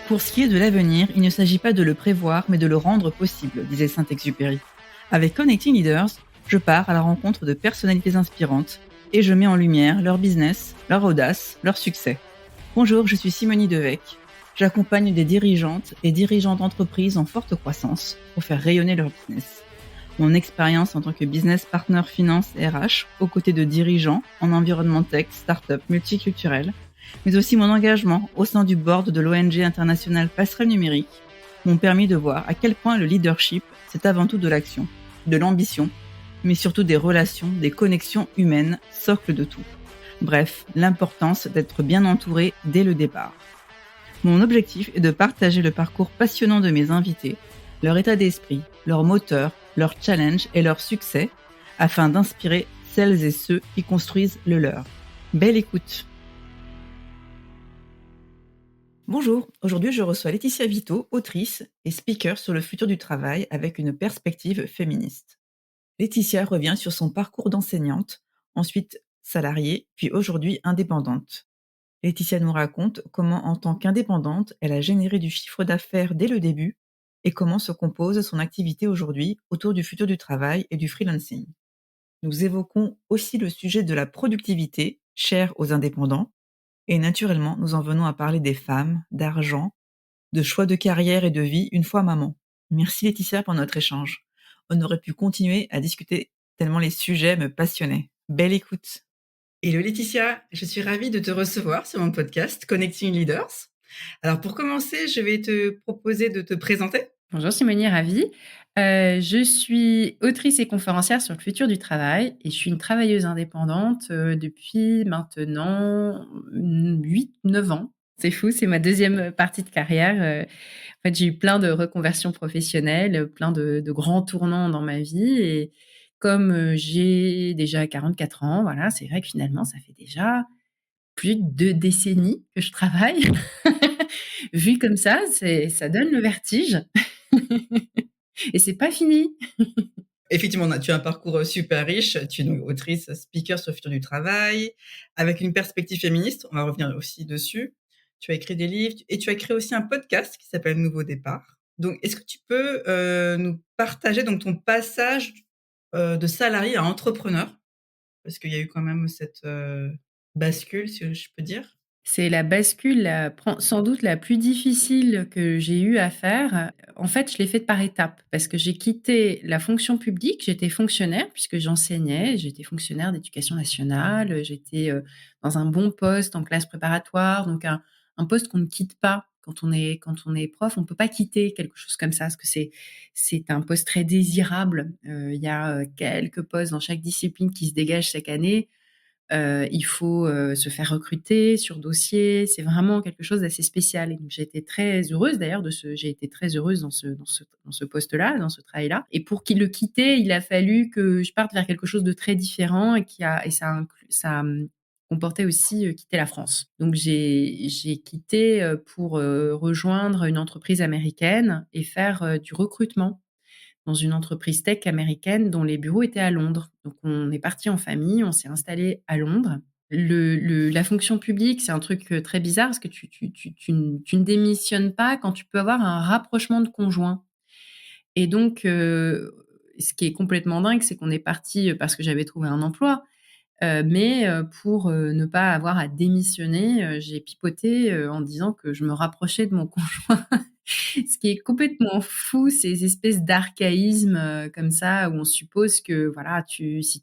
Pour ce qui est de l'avenir, il ne s'agit pas de le prévoir, mais de le rendre possible, disait Saint-Exupéry. Avec Connecting Leaders, je pars à la rencontre de personnalités inspirantes et je mets en lumière leur business, leur audace, leur succès. Bonjour, je suis Simonie Devec. J'accompagne des dirigeantes et dirigeants d'entreprises en forte croissance pour faire rayonner leur business. Mon expérience en tant que business partner finance et RH, aux côtés de dirigeants en environnement tech, start-up, multiculturel, mais aussi mon engagement au sein du board de l'ONG internationale Passerelle Numérique, m'ont permis de voir à quel point le leadership, c'est avant tout de l'action, de l'ambition, mais surtout des relations, des connexions humaines, socle de tout. Bref, l'importance d'être bien entouré dès le départ. Mon objectif est de partager le parcours passionnant de mes invités, leur état d'esprit, leur moteur, leur challenge et leur succès, afin d'inspirer celles et ceux qui construisent le leur. Belle écoute! Bonjour, aujourd'hui je reçois Laetitia Vito, autrice et speaker sur le futur du travail avec une perspective féministe. Laetitia revient sur son parcours d'enseignante, ensuite salariée, puis aujourd'hui indépendante. Laetitia nous raconte comment en tant qu'indépendante, elle a généré du chiffre d'affaires dès le début et comment se compose son activité aujourd'hui autour du futur du travail et du freelancing. Nous évoquons aussi le sujet de la productivité, cher aux indépendants, et naturellement, nous en venons à parler des femmes, d'argent, de choix de carrière et de vie une fois maman. Merci Laetitia pour notre échange. On aurait pu continuer à discuter tellement les sujets me passionnaient. Belle écoute. Hello Laetitia, je suis ravie de te recevoir sur mon podcast Connecting Leaders. Alors pour commencer, je vais te proposer de te présenter. Bonjour Simonie, ravie. Je suis autrice et conférencière sur le futur du travail et je suis une travailleuse indépendante depuis maintenant 8-9 ans. C'est fou, c'est ma deuxième partie de carrière. En fait, j'ai eu plein de reconversions professionnelles, plein de grands tournants dans ma vie et comme j'ai déjà 44 ans, voilà, c'est vrai que finalement, ça fait déjà plus de 2 décennies que je travaille. Vu comme ça donne le vertige. Et c'est pas fini. Effectivement, tu as un parcours super riche. Tu es donc autrice, speaker sur le futur du travail, avec une perspective féministe. On va revenir aussi dessus. Tu as écrit des livres et tu as créé aussi un podcast qui s'appelle Nouveau Départ. Donc, est-ce que tu peux nous partager donc ton passage de salarié à entrepreneur? Parce qu'il y a eu quand même cette bascule, si je peux dire. C'est la bascule sans doute la plus difficile que j'ai eu à faire. En fait, je l'ai faite par étapes parce que j'ai quitté la fonction publique. J'étais fonctionnaire puisque j'enseignais. J'étais fonctionnaire d'éducation nationale. J'étais dans un bon poste en classe préparatoire, donc un poste qu'on ne quitte pas. Quand on est prof, on peut pas quitter quelque chose comme ça parce que c'est un poste très désirable. Il y a quelques postes dans chaque discipline qui se dégagent chaque année. Il faut se faire recruter sur dossier. C'est vraiment quelque chose d'assez spécial. Et donc, j'ai été très heureuse d'ailleurs j'ai été très heureuse dans ce poste-là, dans ce travail-là. Et pour qu'il le quitter, il a fallu que je parte vers quelque chose de très différent et ça comportait aussi quitter la France. Donc, j'ai quitté pour rejoindre une entreprise américaine et faire du recrutement dans une entreprise tech américaine dont les bureaux étaient à Londres. Donc, on est parti en famille, on s'est installé à Londres. La fonction publique, c'est un truc très bizarre parce que tu ne démissionnes pas quand tu peux avoir un rapprochement de conjoint. Et donc, ce qui est complètement dingue, c'est qu'on est parti parce que j'avais trouvé un emploi. Mais pour ne pas avoir à démissionner, j'ai pipoté en disant que je me rapprochais de mon conjoint. Ce qui est complètement fou, ces espèces d'archaïsmes comme ça, où on suppose que voilà, si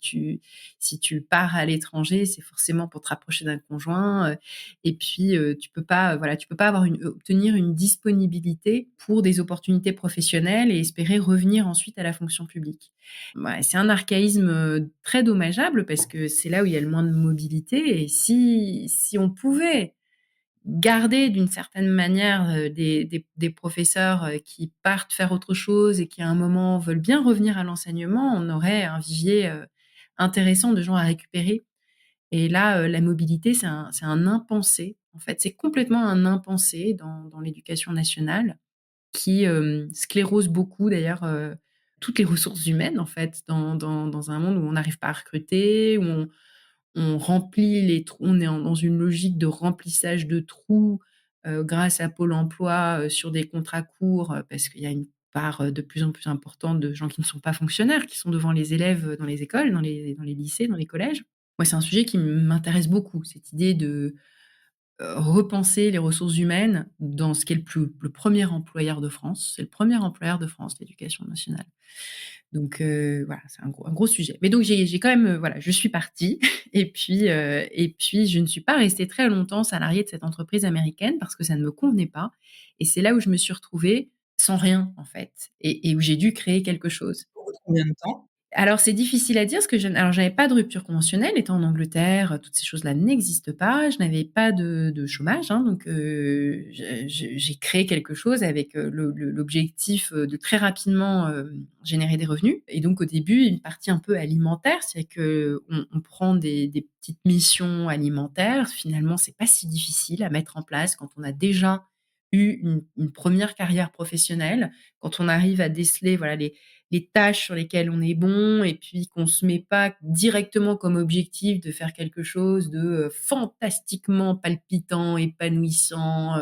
tu pars à l'étranger, c'est forcément pour te rapprocher d'un conjoint. Et puis tu peux pas obtenir une disponibilité pour des opportunités professionnelles et espérer revenir ensuite à la fonction publique. Ouais, c'est un archaïsme très dommageable parce que c'est là où il y a le moins de mobilité. Et si on pouvait garder d'une certaine manière des professeurs qui partent faire autre chose et qui à un moment veulent bien revenir à l'enseignement, on aurait un vivier intéressant de gens à récupérer. Et là, la mobilité, c'est un impensé. En fait, c'est complètement un impensé dans l'éducation nationale qui sclérose beaucoup d'ailleurs toutes les ressources humaines en fait dans un monde où on n'arrive pas à recruter, où on remplit les trous, on est dans une logique de remplissage de trous grâce à Pôle emploi, sur des contrats courts, parce qu'il y a une part, de plus en plus importante de gens qui ne sont pas fonctionnaires, qui sont devant les élèves, dans les écoles, dans les lycées, dans les collèges. Moi, c'est un sujet qui m'intéresse beaucoup, cette idée de, repenser les ressources humaines dans ce qui est le 1er employeur de France. C'est le premier employeur de France, l'éducation nationale. Donc voilà, c'est un gros sujet. Mais donc j'ai quand même, voilà, je suis partie et puis je ne suis pas restée très longtemps salariée de cette entreprise américaine parce que ça ne me convenait pas et c'est là où je me suis retrouvée sans rien, en fait et où j'ai dû créer quelque chose. Au bout de combien de temps? Alors c'est difficile à dire parce que j'avais pas de rupture conventionnelle étant en Angleterre, toutes ces choses-là n'existent pas. Je n'avais pas de chômage, hein, donc j'ai créé quelque chose avec, l'objectif, de très rapidement, générer des revenus et donc au début, une partie un peu alimentaire, c'est qu'on prend des petites missions alimentaires. Finalement, c'est pas si difficile à mettre en place quand on a déjà eu une 1re carrière professionnelle, quand on arrive à déceler, voilà, les tâches sur lesquelles on est bon et puis qu'on se met pas directement comme objectif de faire quelque chose de, fantastiquement palpitant, épanouissant,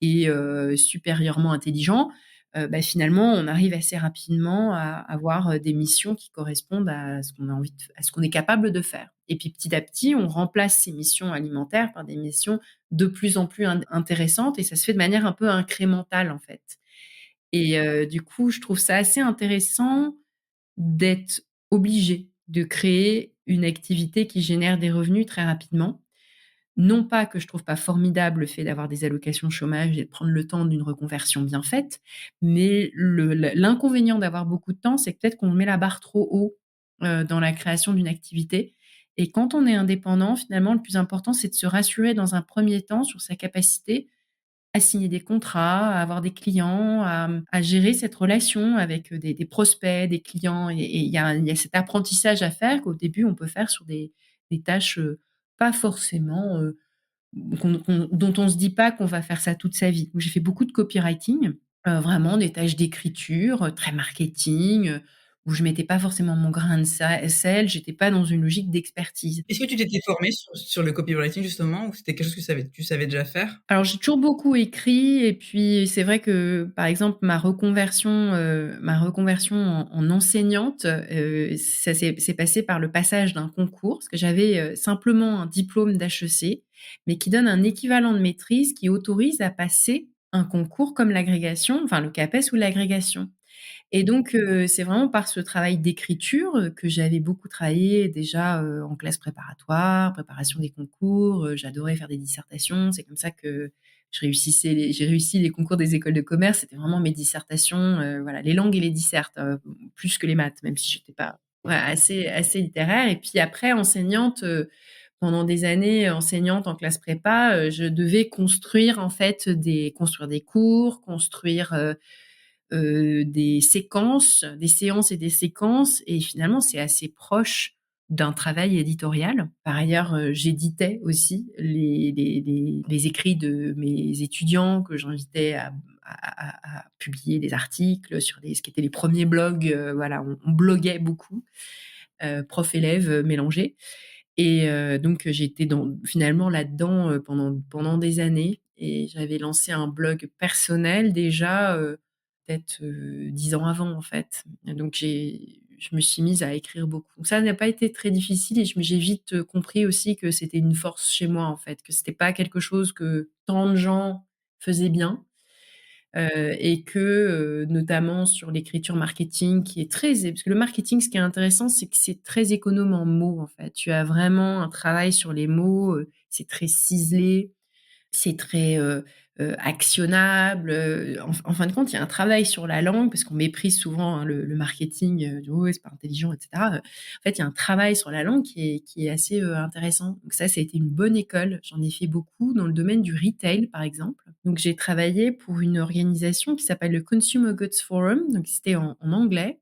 et supérieurement intelligent, bah, finalement, on arrive assez rapidement à avoir, des missions qui correspondent à ce qu'on a envie de à ce qu'on est capable de faire et puis petit à petit, on remplace ces missions alimentaires par des missions de plus en plus intéressantes et ça se fait de manière un peu incrémentale, en fait. Et du coup, je trouve ça assez intéressant d'être obligé de créer une activité qui génère des revenus très rapidement. Non pas que je trouve pas formidable le fait d'avoir des allocations chômage et de prendre le temps d'une reconversion bien faite, mais l'inconvénient d'avoir beaucoup de temps, c'est que peut-être qu'on met la barre trop haut, dans la création d'une activité et quand on est indépendant, finalement, le plus important, c'est de se rassurer dans un premier temps sur sa capacité à signer des contrats, à avoir des clients, à gérer cette relation avec, des prospects, des clients et il y a cet apprentissage à faire qu'au début on peut faire sur des tâches, pas forcément, dont on se dit pas qu'on va faire ça toute sa vie. Donc j'ai fait beaucoup de copywriting, vraiment des tâches d'écriture, très marketing, où je mettais pas forcément mon grain de sel, j'étais pas dans une logique d'expertise. Est-ce que tu t'étais formée sur le copywriting justement ou c'était quelque chose que tu savais déjà faire? Alors j'ai toujours beaucoup écrit et puis c'est vrai que, par exemple, ma reconversion en enseignante, ça s'est passé par le passage d'un concours, parce que j'avais, simplement un diplôme d'HEC, mais qui donne un équivalent de maîtrise qui autorise à passer un concours comme l'agrégation, enfin le CAPES ou l'agrégation. Et donc, c'est vraiment par ce travail d'écriture, que j'avais beaucoup travaillé déjà, en classe préparatoire, préparation des concours, j'adorais faire des dissertations. C'est comme ça que j'ai réussi les concours des écoles de commerce. C'était vraiment mes dissertations, voilà, les langues et les dissertes, plus que les maths, même si j'étais pas, voilà, assez littéraire et puis après enseignante, pendant des années, enseignante en classe prépa, je devais construire en fait construire des cours, construire, des séquences, des séances et des séquences et finalement, c'est assez proche d'un travail éditorial. Par ailleurs, j'éditais aussi les écrits de mes étudiants que j'invitais à publier des articles sur ce qui étaient les premiers blogs, voilà, on bloguait beaucoup, prof-élève, mélangés et donc j'étais finalement là-dedans, pendant des années et j'avais lancé un blog personnel déjà, peut-être, 10 ans avant, en fait. Et donc je me suis mise à écrire beaucoup. Donc ça n'a pas été très difficile et j'ai vite, compris aussi que c'était une force chez moi, en fait, que c'était pas quelque chose que tant de gens faisaient bien. Et que, notamment sur l'écriture marketing qui est parce que le marketing, ce qui est intéressant, c'est que c'est très économe en mots, en fait. Tu as vraiment un travail sur les mots, c'est très ciselé, c'est très, actionnable, en fin de compte, il y a un travail sur la langue parce qu'on méprise souvent, hein, le marketing, «Ouais, c'est pas intelligent» et cetera, en fait, il y a un travail sur la langue qui est assez, intéressant. Donc ça a été une bonne école. J'en ai fait beaucoup dans le domaine du retail, par exemple. Donc j'ai travaillé pour une organisation qui s'appelle le Consumer Goods Forum, donc c'était en anglais.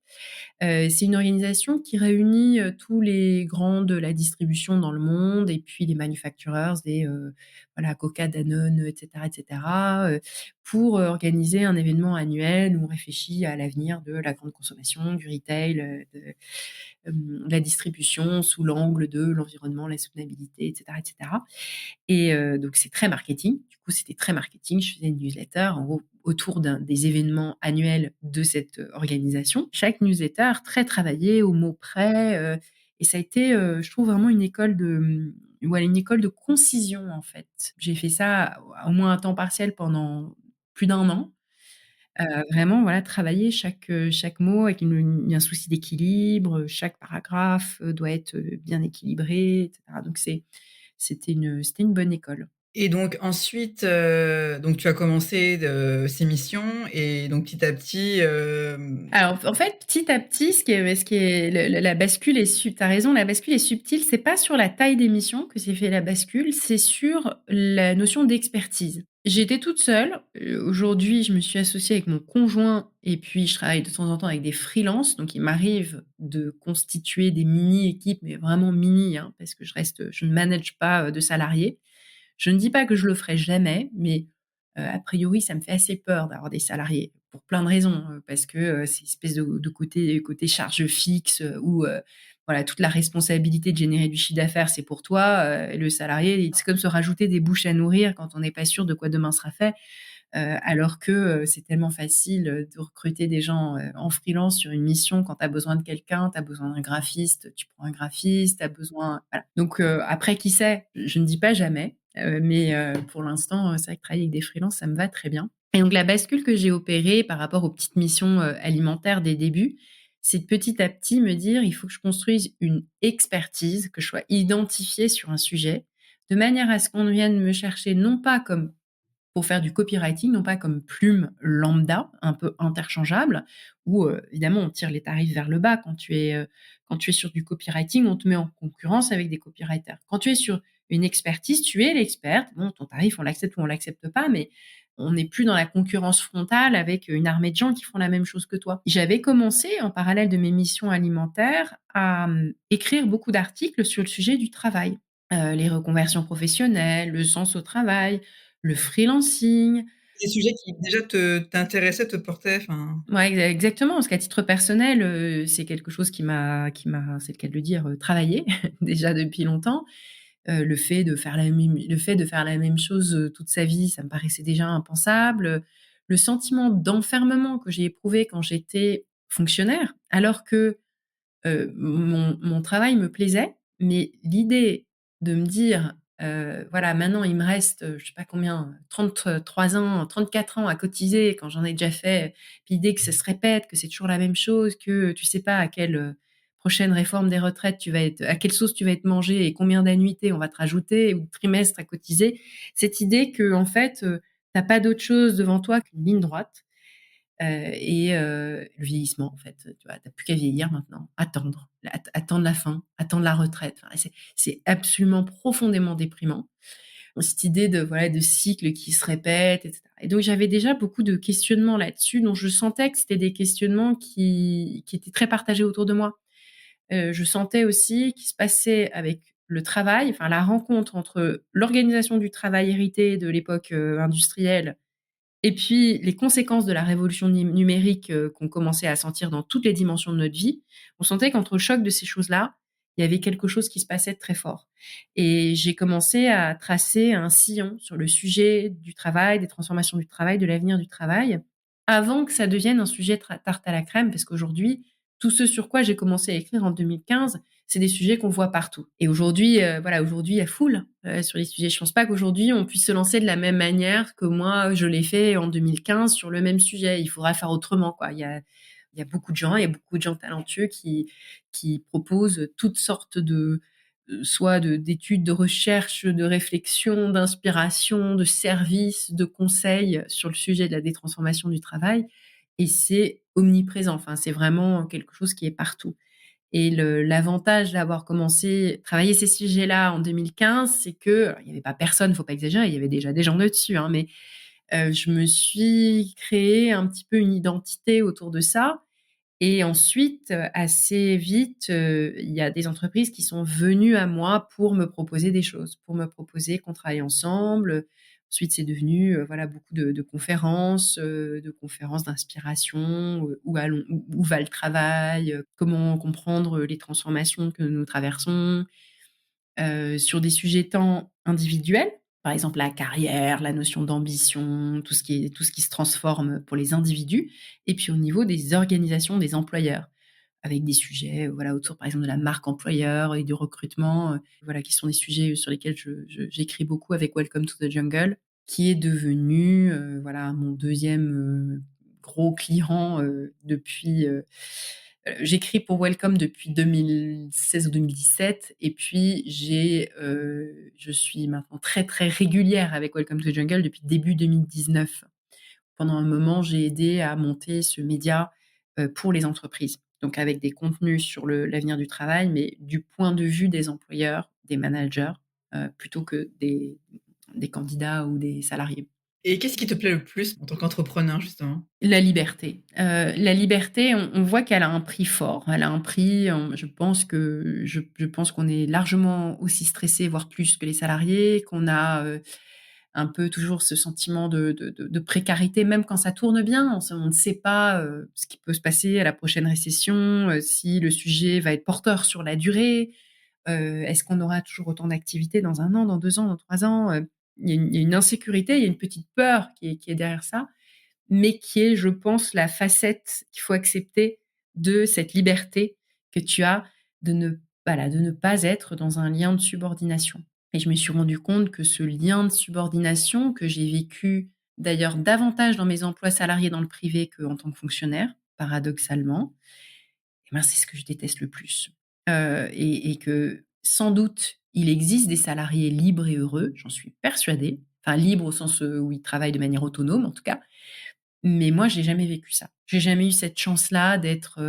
C'est une organisation qui réunit, tous les grands de la distribution dans le monde et puis les manufacturers voilà, Coca, Danone, et cetera, pour, organiser un événement annuel où on réfléchit à l'avenir de la grande consommation, du retail, la distribution sous l'angle de l'environnement, la soutenabilité, et cetera et cetera. Et donc c'est très marketing. Du coup, coup, c'était très marketing. Je faisais une newsletter, en gros, autour des événements annuels de cette, organisation. Chaque newsletter très travaillée au mot près, et ça a été, je trouve vraiment une école de, ouais, une école de concision, en fait. J'ai fait ça au moins à temps partiel pendant plus d'un an. Vraiment, voilà, travailler chaque mot avec un souci d'équilibre, chaque paragraphe, doit être, bien équilibré et cetera. Donc c'était une bonne école. Et donc ensuite, donc tu as commencé ces missions et donc petit à petit, Alors, en fait, petit à petit, ce qui est le la bascule est tu as raison, la bascule est subtile. C'est pas sur la taille des missions que s'est fait la bascule, c'est sur la notion d'expertise. J'étais toute seule, aujourd'hui, je me suis associée avec mon conjoint et puis je travaille de temps en temps avec des freelances, donc il m'arrive de constituer des mini-équipes, mais vraiment mini, hein, parce que je ne manage pas, de salariés. Je ne dis pas que je le ferai jamais, mais a priori, ça me fait assez peur d'avoir des salariés pour plein de raisons, parce que, c'est une espèce de côté charge fixe, où, voilà, toute la responsabilité de générer du chiffre d'affaires, c'est pour toi, et le salarié, c'est comme se rajouter des bouches à nourrir quand on n'est pas sûr de quoi demain sera fait. Alors que, c'est tellement facile, de recruter des gens, en freelance sur une mission quand tu as besoin de quelqu'un, tu as besoin d'un graphiste, tu prends un graphiste, tu as besoin voilà. Donc, après qui sait? Je ne dis pas jamais, mais, pour l'instant, c'est vrai que travailler avec des freelances, ça me va très bien. Et donc la bascule que j'ai opérée par rapport aux petites missions, alimentaires des débuts, c'est de petit à petit me dire: «Il faut que je construise une expertise, que je sois identifiée sur un sujet, de manière à ce qu'on vienne me chercher non pas comme pour faire du copywriting, non pas comme plume lambda, un peu interchangeable, où, évidemment on tire les tarifs vers le bas quand tu es sur du copywriting, on te met en concurrence avec des copywriters. Quand tu es sur une expertise, tu es l'experte. Bon, ton tarif, on l'accepte ou on l'accepte pas, mais on n'est plus dans la concurrence frontale avec une armée de gens qui font la même chose que toi. J'avais commencé, en parallèle de mes missions alimentaires, à, écrire beaucoup d'articles sur le sujet du travail. Les reconversions professionnelles, le sens au travail, le freelancing. des sujets qui déjà t'intéressaient, te portaient, enfin Ouais, exactement, parce qu'à titre personnel, c'est quelque chose qui m'a, c'est le cas de le dire, travaillé déjà depuis longtemps. Le fait de faire la même chose, toute sa vie, ça me paraissait déjà impensable. Le sentiment d'enfermement que j'ai éprouvé quand j'étais fonctionnaire, alors que mon travail me plaisait, mais l'idée de me dire, voilà, maintenant il me reste, je sais pas combien, 33 ans, 34 ans à cotiser quand j'en ai déjà fait, puis l'idée que ça se répète, que c'est toujours la même chose, que tu sais pas à quelle, prochaine réforme des retraites tu vas être à quelle sauce tu vas être mangé et combien d'annuités on va te rajouter ou de trimestres à cotiser. Cette idée qu'en fait, tu pas d'autre chose devant toi qu'une ligne droite. Le vieillissement en fait, tu vois? Tu plus qu'à vieillir maintenant, attendre la fin, attendre la retraite. Enfin, c'est absolument profondément déprimant. Cette idée de voilà, de cycles qui se répètent et cetera et donc j'avais déjà beaucoup de questionnements là-dessus, dont je sentais que c'était des questionnements qui étaient très partagés autour de moi. Je sentais aussi qu'il se passait avec le travail, enfin la rencontre entre l'organisation du travail héritée de l'époque, industrielle et puis, les conséquences de la révolution numérique, qu'on commençait à sentir dans toutes les dimensions de notre vie, on sentait qu'entre le choc de ces choses-là, il y avait quelque chose qui se passait de très fort. Et j'ai commencé à tracer un sillon sur le sujet du travail, des transformations du travail, de l'avenir du travail, avant que ça devienne un sujet tarte à la crème, parce qu'aujourd'hui, tout ce sur quoi j'ai commencé à écrire en 2015, c'est des sujets qu'on voit partout. Et aujourd'hui, voilà, aujourd'hui, il y a foule, sur les sujets. Je pense pas qu'aujourd'hui, on puisse se lancer de la même manière que moi, je l'ai fait en 2015 sur le même sujet. Il faudra faire autrement, quoi. Il y a beaucoup de gens, il y a beaucoup de gens talentueux qui proposent toutes sortes de, soit d'études, de recherche, de réflexion, d'inspiration, de services, de conseils sur le sujet de la détransformation du travail et c'est omniprésent. Enfin, c'est vraiment quelque chose qui est partout. Et l'avantage d'avoir commencé travailler ces sujets-là en 2015, c'est que alors il y avait pas personne, faut pas exagérer, il y avait déjà des gens dessus, hein, mais je me suis créé un petit peu une identité autour de ça et ensuite, assez vite, il y a des entreprises qui sont venues à moi pour me proposer des choses, pour me proposer qu'on travaille ensemble. Ensuite, c'est devenu, voilà, beaucoup de conférences d'inspiration, où va le travail, comment comprendre les transformations que nous traversons, sur des sujets tant individuels Par exemple, la carrière, la notion d'ambition, tout ce qui se transforme pour les individus et puis au niveau des organisations, des employeurs, avec des sujets, voilà, autour, par exemple, de la marque employeur et du recrutement, voilà, qui sont des sujets sur lesquels j'écris beaucoup avec Welcome to the Jungle, qui est devenu, voilà, mon deuxième gros client, depuis, j'écris pour Welcome depuis 2016 ou 2017 et puis je suis maintenant très, très régulière avec Welcome to the Jungle depuis début 2019. Pendant un moment, j'ai aidé à monter ce média, pour les entreprises. Donc avec des contenus sur l'avenir du travail, mais du point de vue des employeurs, des managers, plutôt que des candidats ou des salariés. Et qu'est-ce qui te plaît le plus en tant qu'entrepreneur, justement? La liberté, on voit qu'elle a un prix fort. Elle a un prix, je pense qu'on est largement aussi stressé, voire plus que les salariés, qu'on a, un peu toujours ce sentiment de précarité, même quand ça tourne bien. On ne sait pas, ce qui peut se passer à la prochaine récession, si le sujet va être porteur sur la durée. Est-ce qu'on aura toujours autant d'activités dans 1 an, dans 2 ans, dans 3 ans? Il y a une insécurité, il y a une petite peur qui est derrière ça, mais qui est, je pense, la facette qu'il faut accepter de cette liberté que tu as de ne voilà, de ne pas être dans un lien de subordination. Et je me suis rendu compte que ce lien de subordination que j'ai vécu d'ailleurs davantage dans mes emplois salariés dans le privé qu'en tant que fonctionnaire, paradoxalement, eh ben, c'est ce que je déteste le plus. Et que sans doute, il existe des salariés libres et heureux, j'en suis persuadée. Enfin libres au sens, où ils travaillent de manière autonome en tout cas, mais moi, j'ai jamais vécu ça. J'ai jamais eu cette chance-là d'être,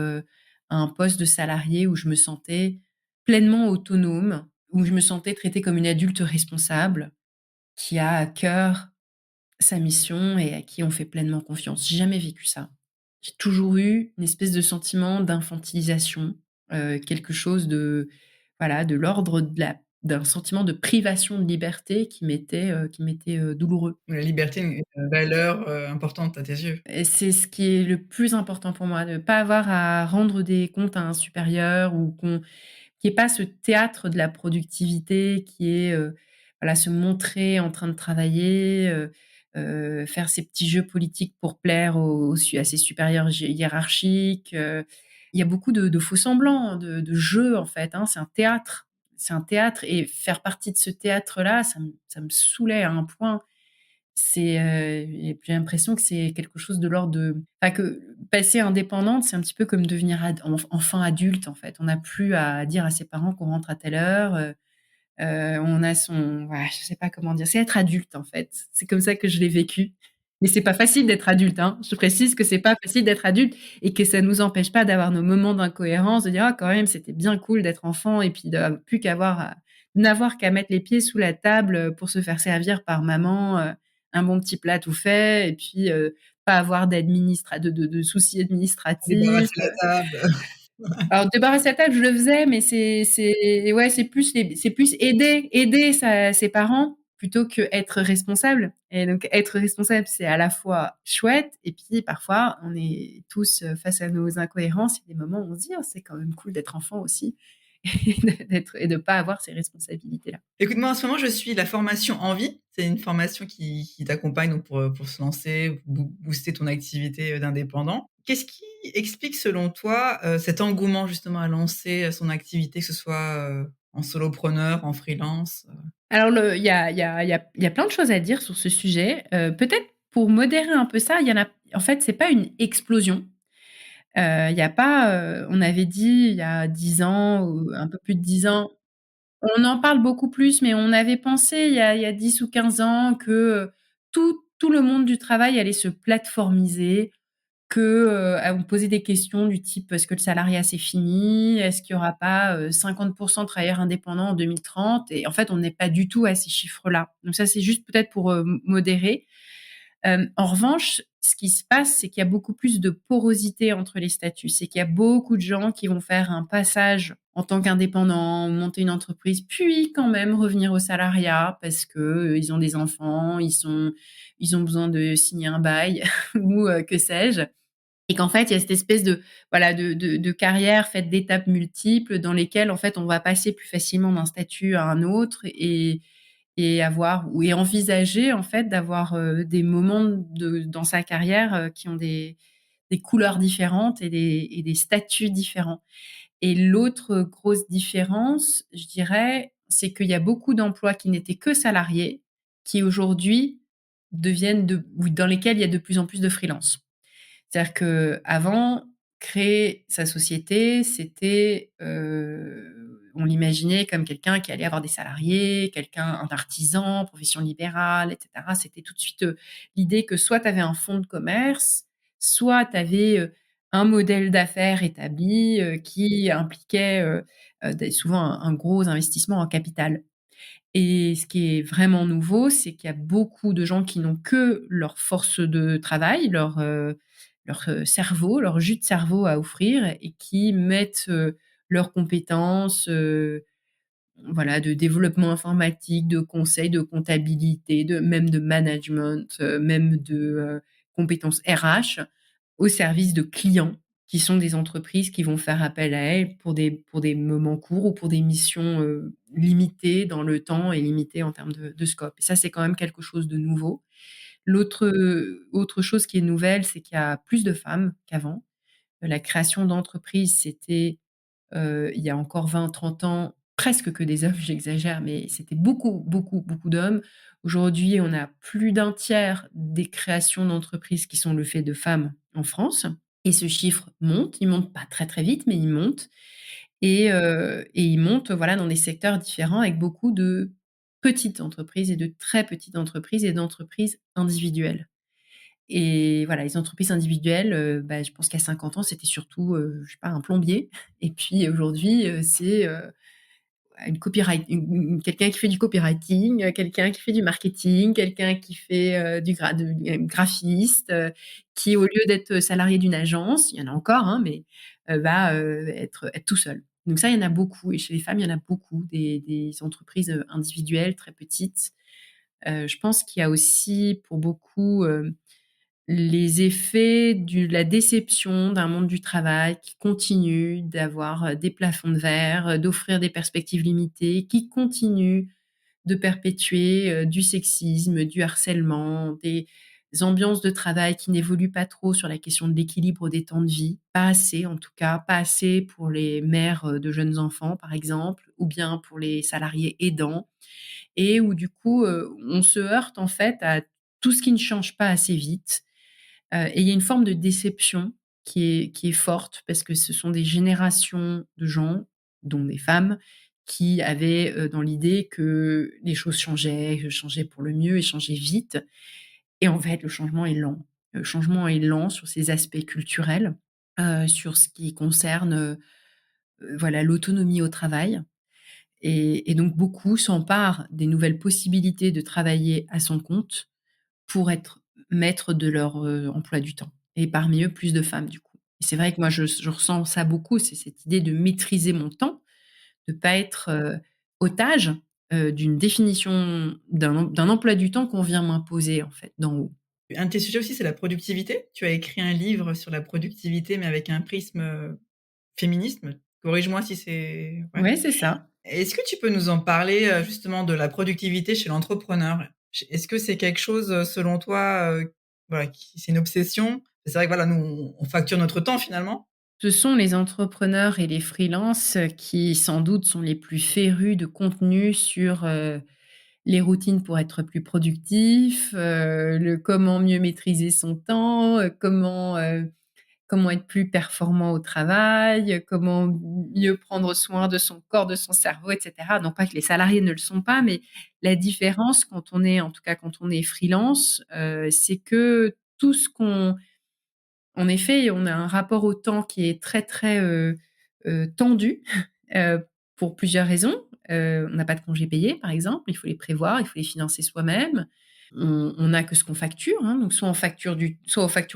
à un poste de salarié où je me sentais pleinement autonome, où je me sentais traitée comme une adulte responsable, qui a à cœur sa mission et à qui on fait pleinement confiance. J'ai jamais vécu ça. J'ai toujours eu une espèce de sentiment d'infantilisation, quelque chose de voilà, de l'ordre d'un sentiment de privation de liberté qui m'était douloureux. La liberté est une valeur, importante à tes yeux? Et c'est ce qui est le plus important pour moi, de pas avoir à rendre des comptes à un supérieur ou qu'il y ait pas ce théâtre de la productivité qui est, voilà, se montrer en train de travailler, faire ses petits jeux politiques pour plaire à ses supérieurs hiérarchiques. Il y a beaucoup de faux-semblants, de jeux, en fait, hein. C'est un théâtre. C'est un théâtre et faire partie de ce théâtre-là, ça me saoulait à un point. Et j'ai l'impression que c'est quelque chose de l'ordre de enfin, que passer indépendante, c'est un petit peu comme devenir enfin adulte, en fait. On n'a plus à dire à ses parents qu'on rentre à telle heure, on a son voilà, je sais pas comment dire. C'est être adulte, en fait. C'est comme ça que je l'ai vécu. Mais c'est pas facile d'être adulte, hein. Je précise que c'est pas facile d'être adulte et que ça nous empêche pas d'avoir nos moments d'incohérence, de dire: «Ah quand même, c'était bien cool d'être enfant» et puis de plus n'avoir qu'à mettre les pieds sous la table, pour se faire servir par maman, un bon petit plat tout fait et puis, pas avoir de soucis administratifs. Débarrasser la table. Alors débarrasser la table, je le faisais, mais c'est ouais, c'est plus aider ses parents plutôt qu'être responsable et donc être responsable, c'est à la fois chouette et puis parfois on est tous, face à nos incohérences. Il y a des moments où on se dit: «Oh, c'est quand même cool d'être enfant aussi» et de pas avoir ces responsabilités-là. Écoute, moi, en ce moment, je suis la formation Envie. C'est une formation qui t'accompagne donc pour se lancer, booster ton activité, d'indépendant. Qu'est-ce qui explique selon toi, cet engouement justement à lancer, son activité, que ce soit, en solopreneur, en freelance? Alors il y a plein de choses à dire sur ce sujet. Peut-être pour modérer un peu ça, il y en a en fait, c'est pas une explosion. Il y a pas, on avait dit il y a 10 ans ou un peu plus de 10 ans, on en parle beaucoup plus, mais on avait pensé il y a 10 ou 15 ans que, tout le monde du travail allait se plateformiser, que, on me posait des questions du type: «Est-ce que le salariat c'est fini? Est-ce qu'il y aura pas, 50 de travailleurs indépendants en 2030?» Et en fait, on n'est pas du tout à ces chiffres-là. Donc ça, c'est juste peut-être pour, modérer. En revanche, ce qui se passe, c'est qu'il y a beaucoup plus de porosité entre les statuts. C'est qu'il y a beaucoup de gens qui vont faire un passage en tant qu'indépendants, monter une entreprise, puis quand même revenir au salariat parce que, ils ont des enfants, ils ont besoin de signer un bail ou, que sais-je. Et qu'en fait, il y a cette espèce de voilà, de carrière faite d'étapes multiples dans lesquelles, en fait, on va passer plus facilement d'un statut à un autre et envisager en fait d'avoir des moments dans sa carrière qui ont des couleurs différentes et des statuts différents. Et l'autre grosse différence, je dirais, c'est qu'il y a beaucoup d'emplois qui n'étaient que salariés, qui aujourd'hui ou dans lesquels il y a de plus en plus de freelance. C'est-à-dire qu'avant, créer sa société, c'était, on l'imaginait comme quelqu'un qui allait avoir des salariés, un artisan, profession libérale, et cetera. C'était tout de suite, l'idée que soit tu avais un fonds de commerce, soit tu avais, un modèle d'affaires établi, qui impliquait, des souvent un gros investissement en capital. Et ce qui est vraiment nouveau, c'est qu'il y a beaucoup de gens qui n'ont que leur force de travail, leur cerveau, leur jus de cerveau à offrir et qui mettent, leurs compétences, voilà, de développement informatique, de conseil, de comptabilité, même de management, même de, compétences RH au service de clients qui sont des entreprises qui vont faire appel à elles pour des moments courts ou pour des missions, limitées dans le temps et limitées en termes de scope. Et ça, c'est quand même quelque chose de nouveau. Autre chose qui est nouvelle, c'est qu'il y a plus de femmes qu'avant. La création d'entreprises, c'était, il y a encore 20, 30 ans, presque que des hommes, j'exagère, mais c'était beaucoup, beaucoup, beaucoup d'hommes. Aujourd'hui, on a plus d'un tiers des créations d'entreprises qui sont le fait de femmes en France et ce chiffre monte. Il monte pas très, très vite, mais il monte et il monte, voilà, dans des secteurs différents avec beaucoup de petites entreprises et de très petites entreprises et d'entreprises individuelles. Et voilà, les entreprises individuelles, je pense qu'il y a 50 ans, c'était surtout, je sais pas, un plombier et puis aujourd'hui, c'est, quelqu'un qui fait du copywriting, quelqu'un qui fait du marketing, quelqu'un qui fait, graphiste, qui au lieu d'être salarié d'une agence, il y en a encore, hein, mais, va, être tout seul. Donc ça, il y en a beaucoup et chez les femmes, il y en a beaucoup des entreprises, individuelles très petites. Je pense qu'il y a aussi pour beaucoup, les effets de la déception d'un monde du travail qui continue d'avoir, des plafonds de verre, d'offrir des perspectives limitées, qui continue de perpétuer, du sexisme, du harcèlement, des ambiances de travail qui n'évoluent pas trop sur la question de l'équilibre des temps de vie. Pas assez en tout cas, pas assez pour les mères, de jeunes enfants par exemple, ou bien pour les salariés aidants et où du coup, on se heurte en fait à tout ce qui ne change pas assez vite. Et il y a une forme de déception qui est forte parce que ce sont des générations de gens, dont des femmes, qui avaient, dans l'idée que les choses changeaient pour le mieux et changeaient vite. Et en fait, le changement est lent. Le changement est lent sur ces aspects culturels, sur ce qui concerne, voilà, l'autonomie au travail. Et donc beaucoup s'emparent des nouvelles possibilités de travailler à son compte pour être maîtres de leur, emploi du temps et parmi eux, plus de femmes, du coup. Et c'est vrai que moi, je ressens ça beaucoup, c'est cette idée de maîtriser mon temps, de pas être, otage, d'une définition d'un emploi du temps qu'on vient m'imposer, en fait, d'en haut. Un de tes sujets aussi, c'est la productivité. Tu as écrit un livre sur la productivité, mais avec un prisme, féminisme. Corrige-moi si c'est ouais. Ouais, c'est ça. Est-ce que tu peux nous en parler, justement de la productivité chez l'entrepreneur? Est-ce que c'est quelque chose, selon toi, voilà, qui c'est une obsession? C'est vrai que voilà, nous, on facture notre temps finalement. Ce sont les entrepreneurs et les freelances qui, sans doute, sont les plus férus de contenu sur, les routines pour être plus productif, le comment mieux maîtriser son temps, comment être plus performant au travail, comment mieux prendre soin de son corps, de son cerveau, et cetera. Non pas que les salariés ne le sont pas, mais la différence quand on est en tout cas quand on est freelance, c'est que tout ce qu'on en effet, on a un rapport au temps qui est très, très, tendu, pour plusieurs raisons. On n'a pas de congés payés, par exemple, il faut les prévoir, il faut les financer soi-même. On n'a que ce qu'on facture, hein, donc soit on facture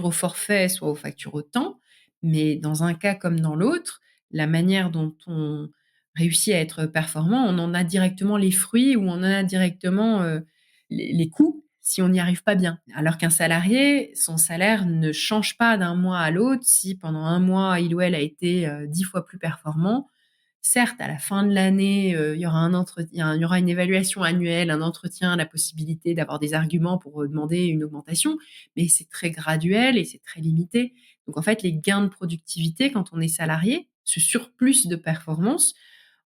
au forfait, soit on facture au temps. Mais dans un cas comme dans l'autre, la manière dont on réussit à être performant, on en a directement les fruits ou on en a directement, les coûts si on n'y arrive pas bien. Alors qu'un salarié, son salaire ne change pas d'un mois à l'autre. Si pendant un mois, il ou elle a été, 10 fois plus performant, Certes, à la fin de l'année, il y aura il y aura une évaluation annuelle, un entretien, la possibilité d'avoir des arguments pour, demander une augmentation, mais c'est très graduel et c'est très limité. Donc en fait, les gains de productivité quand on est salarié, ce surplus de performance,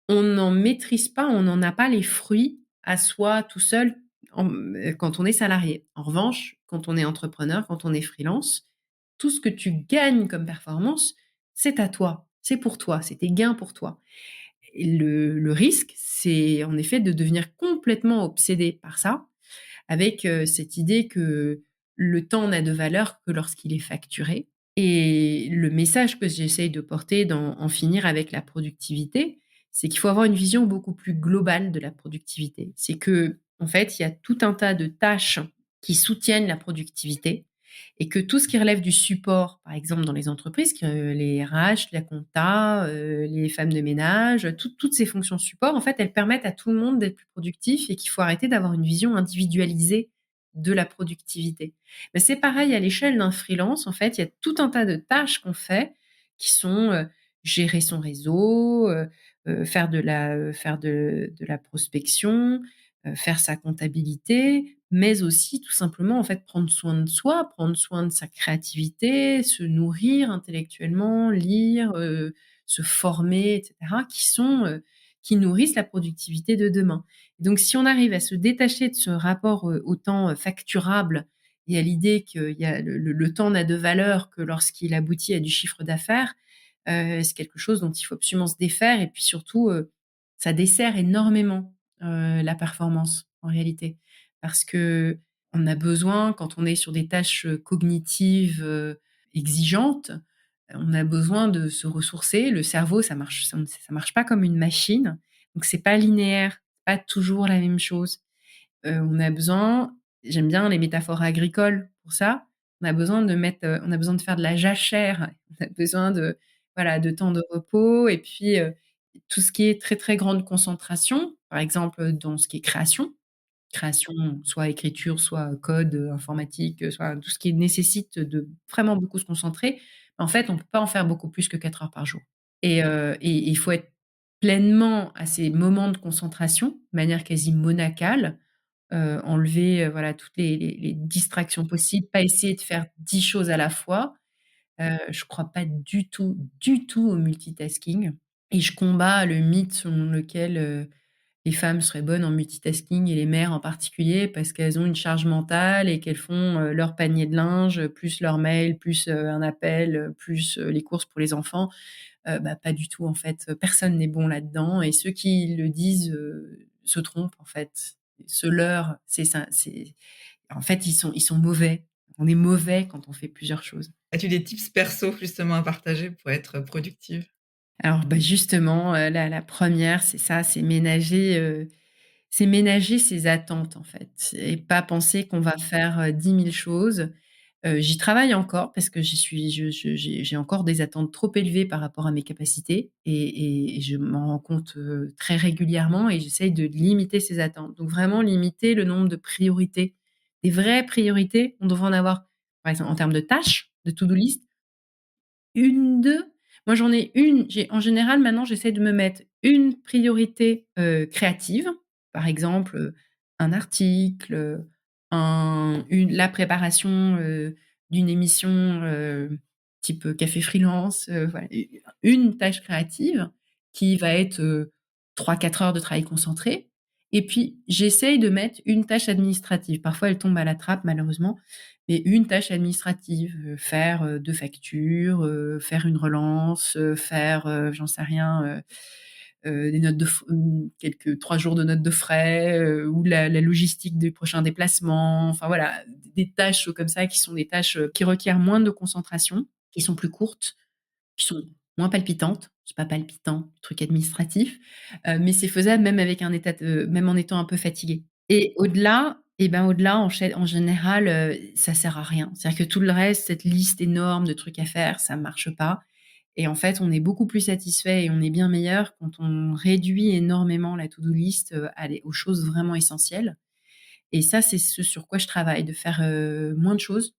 on n'en maîtrise pas, on n'en a pas les fruits à soi tout seul quand on est salarié. En revanche, quand on est entrepreneur, quand on est freelance, tout ce que tu gagnes comme performance, c'est à toi, c'est pour toi, c'est tes gains pour toi. Et le risque, c'est en effet de devenir complètement obsédé par ça, avec, cette idée que le temps n'a de valeur que lorsqu'il est facturé. Et le message que j'essaye de porter dans En finir avec la productivité, c'est qu'il faut avoir une vision beaucoup plus globale de la productivité. C'est que en fait, il y a tout un tas de tâches qui soutiennent la productivité et que tout ce qui relève du support, par exemple dans les entreprises, que les RH, la compta, les femmes de ménage, toutes ces fonctions support, en fait, elles permettent à tout le monde d'être plus productif et qu'il faut arrêter d'avoir une vision individualisée de la productivité. Mais c'est pareil à l'échelle d'un freelance, en fait, il y a tout un tas de tâches qu'on fait qui sont, gérer son réseau, faire de la prospection, faire sa comptabilité, mais aussi tout simplement, en fait, prendre soin de soi, prendre soin de sa créativité, se nourrir intellectuellement, lire, se former et cetera, qui nourrissent la productivité de demain. Donc si on arrive à se détacher de ce rapport, au temps, facturable et à l'idée qu'il y a le temps n'a de valeur que lorsqu'il aboutit à du chiffre d'affaires, c'est quelque chose dont il faut absolument se défaire et puis surtout, ça dessert énormément, la performance en réalité. Parce qu'on a besoin quand on est sur des tâches, cognitives, exigeantes, on a besoin de se ressourcer. Le cerveau, ça marche pas comme une machine, donc c'est pas linéaire, pas toujours la même chose. On a besoin J'aime bien les métaphores agricoles pour ça. On a besoin de faire de la jachère, on a besoin de voilà, de temps de repos et puis, tout ce qui est très, très grande concentration, par exemple, dans ce qui est création, soit écriture, soit code, informatique, soit tout ce qui nécessite de vraiment beaucoup se concentrer. En fait, on peut pas en faire beaucoup plus que 4 heures par jour et il faut être pleinement à ces moments de concentration, de manière quasi monacale, enlever, voilà, toutes les distractions possibles, pas essayer de faire 10 choses à la fois. Je crois pas du tout au multitasking et je combats le mythe selon lequel, les femmes seraient bonnes en multitasking et les mères en particulier parce qu'elles ont une charge mentale et qu'elles font, leur panier de linge, plus leur mail, plus, un appel, plus, les courses pour les enfants. Bah, pas du tout en fait, personne n'est bon là-dedans et ceux qui le disent, se trompent en fait. Se leurrent, c'est ça, c'est en fait, ils sont mauvais. On est mauvais quand on fait plusieurs choses. As-tu des tips perso justement à partager pour être productive? Alors, bah, justement, la 1re, c'est ça, c'est ménager ses attentes, en fait et pas penser qu'on va faire, 10 000 choses. J'y travaille encore parce que j'y suis je j'ai encore des attentes trop élevées par rapport à mes capacités et je m'en rends compte, très régulièrement et j'essaye de limiter ces attentes. Donc vraiment limiter le nombre de priorités. Des vraies priorités, on devrait en avoir, par exemple, en termes de tâches, de to do list, une, 2. Moi, j'en ai une, j'ai en général, maintenant, j'essaie de me mettre une priorité, créative. Par exemple, un article, la préparation, d'une émission, type, café freelance, voilà, une tâche créative qui va être, 3-4 heures de travail concentré et puis j'essaye de mettre une tâche administrative. Parfois, elle tombe à la trappe malheureusement, mais une tâche administrative, faire, 2 factures, faire une relance, faire, j'en sais rien, des notes de f quelques 3 jours de notes de frais, ou la logistique des prochains déplacements. Enfin voilà, des tâches comme ça qui sont des tâches, qui requièrent moins de concentration, qui sont plus courtes, qui sont moins palpitantes. C'est pas palpitant, le truc administratif, mais c'est faisable même en étant un peu fatigué. Et au-delà au-delà, en général, ça sert à rien. C'est-à-dire que tout le reste, cette liste énorme de trucs à faire, ça marche pas et en fait, on est beaucoup plus satisfait et on est bien meilleur quand on réduit énormément la to do list, aux choses vraiment essentielles et ça, c'est ce sur quoi je travaille, de faire, moins de choses,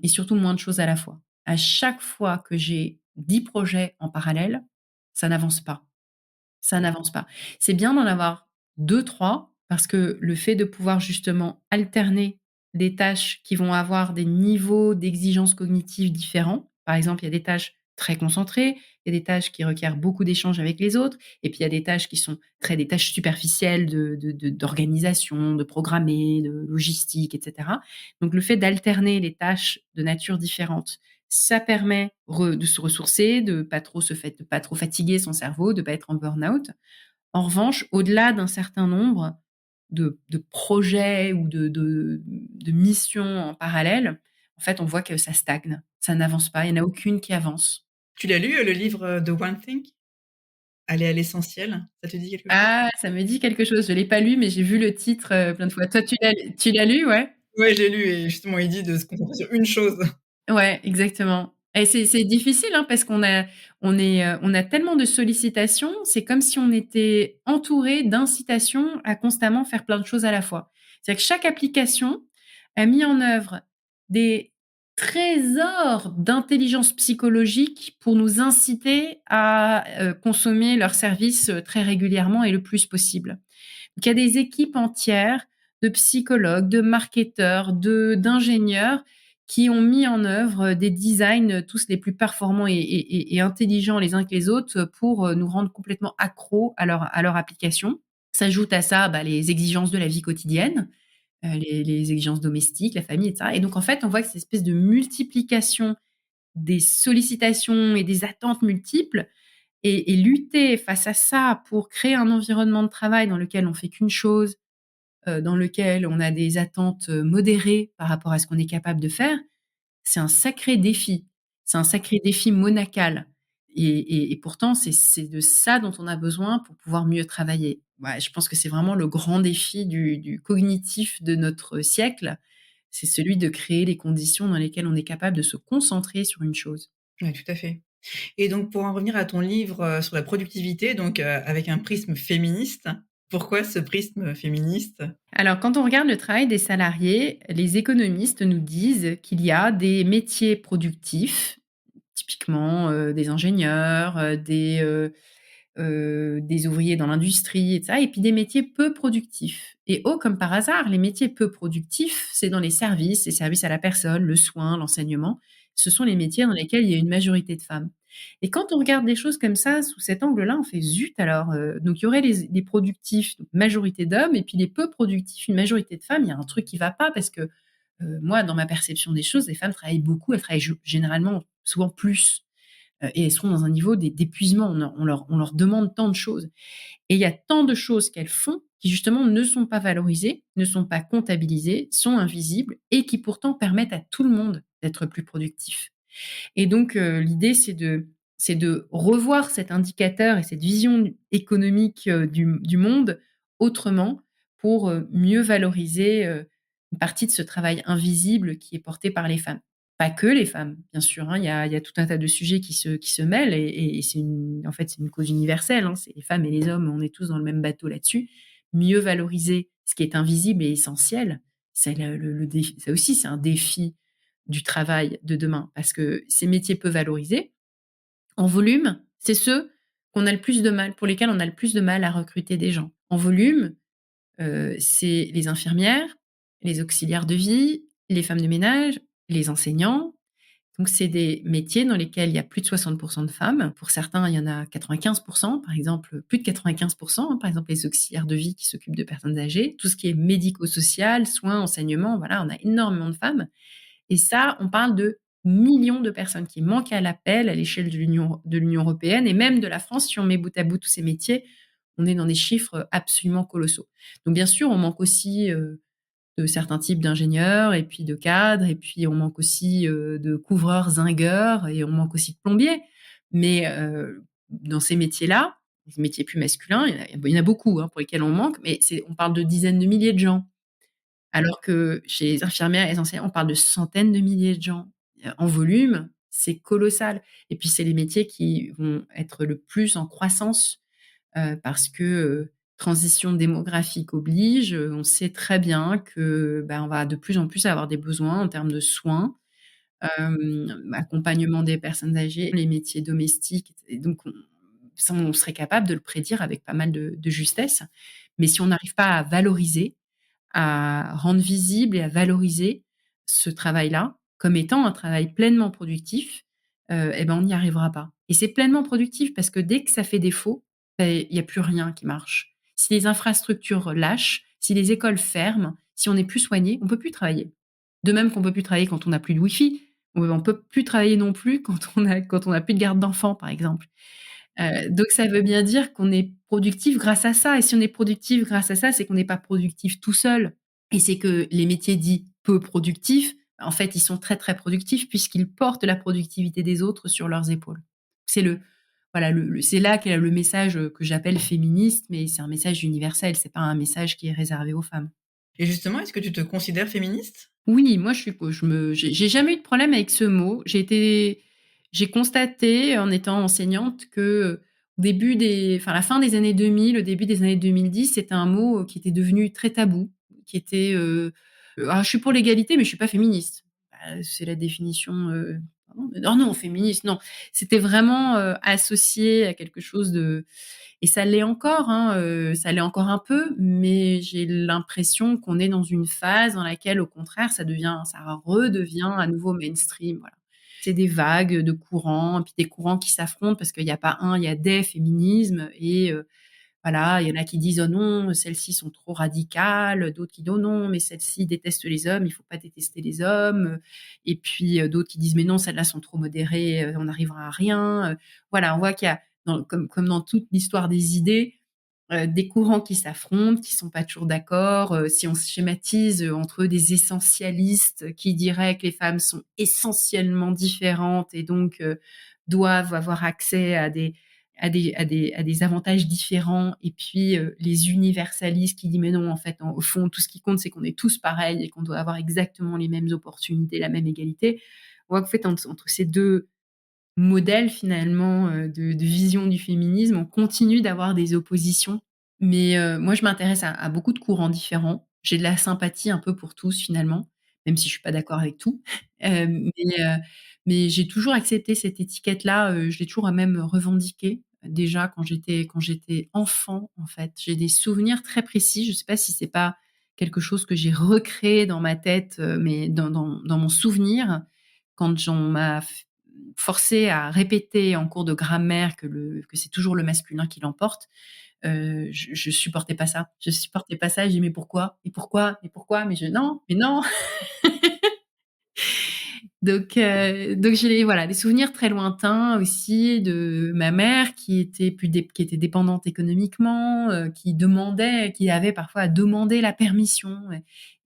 et surtout moins de choses à la fois. À chaque fois que j'ai 10 projets en parallèle, ça n'avance pas. Ça n'avance pas. C'est bien d'en avoir 2-3 parce que le fait de pouvoir justement alterner des tâches qui vont avoir des niveaux d'exigence cognitive différents. Par exemple, il y a des tâches très concentrées, il y a des tâches qui requièrent beaucoup d'échanges avec les autres et puis il y a des tâches qui sont des tâches superficielles d'organisation, de programmer, de logistique et cetera. Donc le fait d'alterner les tâches de nature différente, ça permet de se ressourcer, de pas trop fatiguer son cerveau, de pas être en burn-out. En revanche, au-delà d'un certain nombre de projets ou de missions en parallèle, en fait, on voit que ça stagne, ça n'avance pas, il n'y en a aucune qui avance. Tu l'as lu, le livre, The One Thing? Aller à l'essentiel, ça te dit quelque chose? Ah, ça me dit quelque chose, je l'ai pas lu, mais j'ai vu le titre, plein de fois. Toi, tu l'as lu, ouais? Ouais, j'ai lu et justement, il dit de se concentrer sur une chose. Ouais, exactement et c'est difficile, hein, parce on a tellement de sollicitations, c'est comme si on était entouré d'incitations à constamment faire plein de choses à la fois. C'est-à-dire que chaque application a mis en œuvre des trésors d'intelligence psychologique pour nous inciter à, consommer leurs services, très régulièrement et le plus possible. Donc il y a des équipes entières de psychologues, de marketeurs, d'ingénieurs qui ont mis en œuvre des designs tous les plus performants et intelligents les uns que les autres pour nous rendre complètement accros à leur application. S'ajoute à ça les exigences de la vie quotidienne, les exigences domestiques, la famille, etc. Et donc en fait, on voit que cette espèce de multiplication des sollicitations et des attentes multiples et lutter face à ça pour créer un environnement de travail dans lequel on fait qu'une chose, dans lequel on a des attentes, modérées par rapport à ce qu'on est capable de faire, c'est un sacré défi. C'est un sacré défi monacal et pourtant c'est de ça dont on a besoin pour pouvoir mieux travailler. Ouais, je pense que c'est vraiment le grand défi du cognitif de notre siècle. C'est celui de créer les conditions dans lesquelles on est capable de se concentrer sur une chose. Ouais, tout à fait. Et donc pour en revenir à ton livre, sur la productivité, donc avec un prisme féministe, pourquoi ce prisme féministe? Alors, quand on regarde le travail des salariés, les économistes nous disent qu'il y a des métiers productifs, typiquement, des ingénieurs, des ouvriers dans l'industrie et ça et puis des métiers peu productifs et oh, comme par hasard, les métiers peu productifs, c'est dans les services à la personne, le soin, l'enseignement. Ce sont les métiers dans lesquels il y a une majorité de femmes et quand on regarde les choses comme ça, sous cet angle-là, on fait: «Zut alors», donc il y aurait les productifs, donc majorité d'hommes et puis les peu productifs, une majorité de femmes. Il y a un truc qui va pas parce que, moi, dans ma perception des choses, les femmes travaillent beaucoup, elles travaillent généralement souvent plus, et elles sont dans un niveau d'épuisement. On leur demande tant de choses et il y a tant de choses qu'elles font qui justement ne sont pas valorisées, ne sont pas comptabilisées, sont invisibles et qui pourtant permettent à tout le monde d'être plus productif. Et donc l'idée c'est de revoir cet indicateur et cette vision économique, du monde autrement pour, mieux valoriser, une partie de ce travail invisible qui est porté par les femmes. Pas que les femmes, bien sûr, hein, il y a tout un tas de sujets qui se mêlent et c'est une en fait, c'est une cause universelle, hein. C'est les femmes et les hommes, on est tous dans le même bateau là-dessus. Mieux valoriser ce qui est invisible et essentiel, c'est le défi ça aussi, c'est un défi du travail de demain parce que ces métiers peu valorisés, en volume, c'est ceux qu'on a le plus de mal pour lesquels on a le plus de mal à recruter des gens. En volume, c'est les infirmières, les auxiliaires de vie, les femmes de ménage, les enseignants. Donc c'est des métiers dans lesquels il y a plus de 60 de femmes. Pour certains, il y en a 95 par exemple, plus de 95 hein, par exemple les auxiliaires de vie qui s'occupent de personnes âgées. Tout ce qui est médico-social, soins, enseignement, voilà, on a énormément de femmes. Et ça, on parle de millions de personnes qui manquent à l'appel à l'échelle de l'Union européenne et même de la France. Si on met bout à bout tous ces métiers, on est dans des chiffres absolument colossaux. Donc bien sûr, on manque aussi, de certains types d'ingénieurs et puis de cadres et puis on manque aussi, de couvreurs, zingueurs et on manque aussi de plombiers. Mais, dans ces métiers-là, les métiers plus masculins, il y en a beaucoup, hein, pour lesquels on manque, mais on parle de dizaines de milliers de gens. Alors que chez les infirmières et les enseignants, on parle de centaines de milliers de gens. En volume, c'est colossal et puis c'est les métiers qui vont être le plus en croissance, parce que, transition démographique oblige, on sait très bien que, on va de plus en plus avoir des besoins en termes de soins, accompagnement des personnes âgées, les métiers domestiques et donc ça, on serait capable de le prédire avec pas mal de justesse. Mais si on n'arrive pas à valoriser, à rendre visible et à valoriser ce travail-là comme étant un travail pleinement productif, et ben, on n'y arrivera pas. Et c'est pleinement productif parce que dès que ça fait défaut, beh, il y a plus rien qui marche. Si les infrastructures lâchent, si les écoles ferment, si on n'est plus soigné, on peut plus travailler. De même qu'on peut plus travailler quand on n'a plus de wifi, on peut plus travailler non plus quand on a plus de garde d'enfants, par exemple. Donc ça veut bien dire qu'on est productif grâce à ça et si on est productif grâce à ça, c'est qu'on n'est pas productif tout seul et c'est que les métiers dits peu productifs, en fait, ils sont très, très productifs puisqu'ils portent la productivité des autres sur leurs épaules. C'est le voilà, c'est là qu'est le message, que j'appelle féministe, mais c'est un message universel, c'est pas un message qui est réservé aux femmes. Et justement, est-ce que tu te considères féministe? Oui, moi, j'ai jamais eu de problème avec ce mot. J'ai constaté en étant enseignante que au début enfin, la fin des années 2000, le début des années 2010, c'était un mot qui était devenu très tabou, qui était, «Ah, je suis pour l'égalité, mais je suis pas féministe». Bah, c'est la définition, pardon, non, non, féministe, non. C'était vraiment, associé à quelque chose de et ça l'est encore, hein, ça l'est encore un peu, mais j'ai l'impression qu'on est dans une phase dans laquelle, au contraire, ça redevient à nouveau mainstream, voilà. C'est des vagues de courants, puis des courants qui s'affrontent parce qu'il y a pas un, il y a des féminismes et voilà, il y en a qui disent: «Oh non, celles-ci sont trop radicales», d'autres qui disent: «Oh non, mais celles-ci détestent les hommes, il faut pas détester les hommes», et puis, d'autres qui disent: «Mais non, celles-là sont trop modérées, on n'arrivera à rien», voilà, on voit qu'il y a comme dans toute l'histoire des idées, des courants qui s'affrontent, qui sont pas toujours d'accord. Si on schématise, entre eux des essentialistes qui diraient que les femmes sont essentiellement différentes et donc doivent avoir accès à des avantages différents et puis, les universalistes qui disent: «Mais non, en fait, au fond, tout ce qui compte, c'est qu'on est tous pareils et qu'on doit avoir exactement les mêmes opportunités, la même égalité». On voit qu'en fait, entre ces 2 modèle finalement, de vision du féminisme. On continue d'avoir des oppositions, mais moi je m'intéresse à beaucoup de courants différents. J'ai de la sympathie un peu pour tous finalement, même si je suis pas d'accord avec tout. Mais j'ai toujours accepté cette étiquette-là, je l'ai toujours même revendiquée, déjà quand j'étais enfant en fait. J'ai des souvenirs très précis, je sais pas si c'est pas quelque chose que j'ai recréé dans ma tête, mais dans mon souvenir, quand on m'a forcé à répéter en cours de grammaire que c'est toujours le masculin qui l'emporte, je supportais pas ça. Je supportais pas ça, je dis: «Mais pourquoi? Et pourquoi? Et pourquoi?» Non, mais non!» Donc j'ai voilà, des souvenirs très lointains aussi de ma mère qui était dépendante économiquement, qui avait parfois à demander la permission,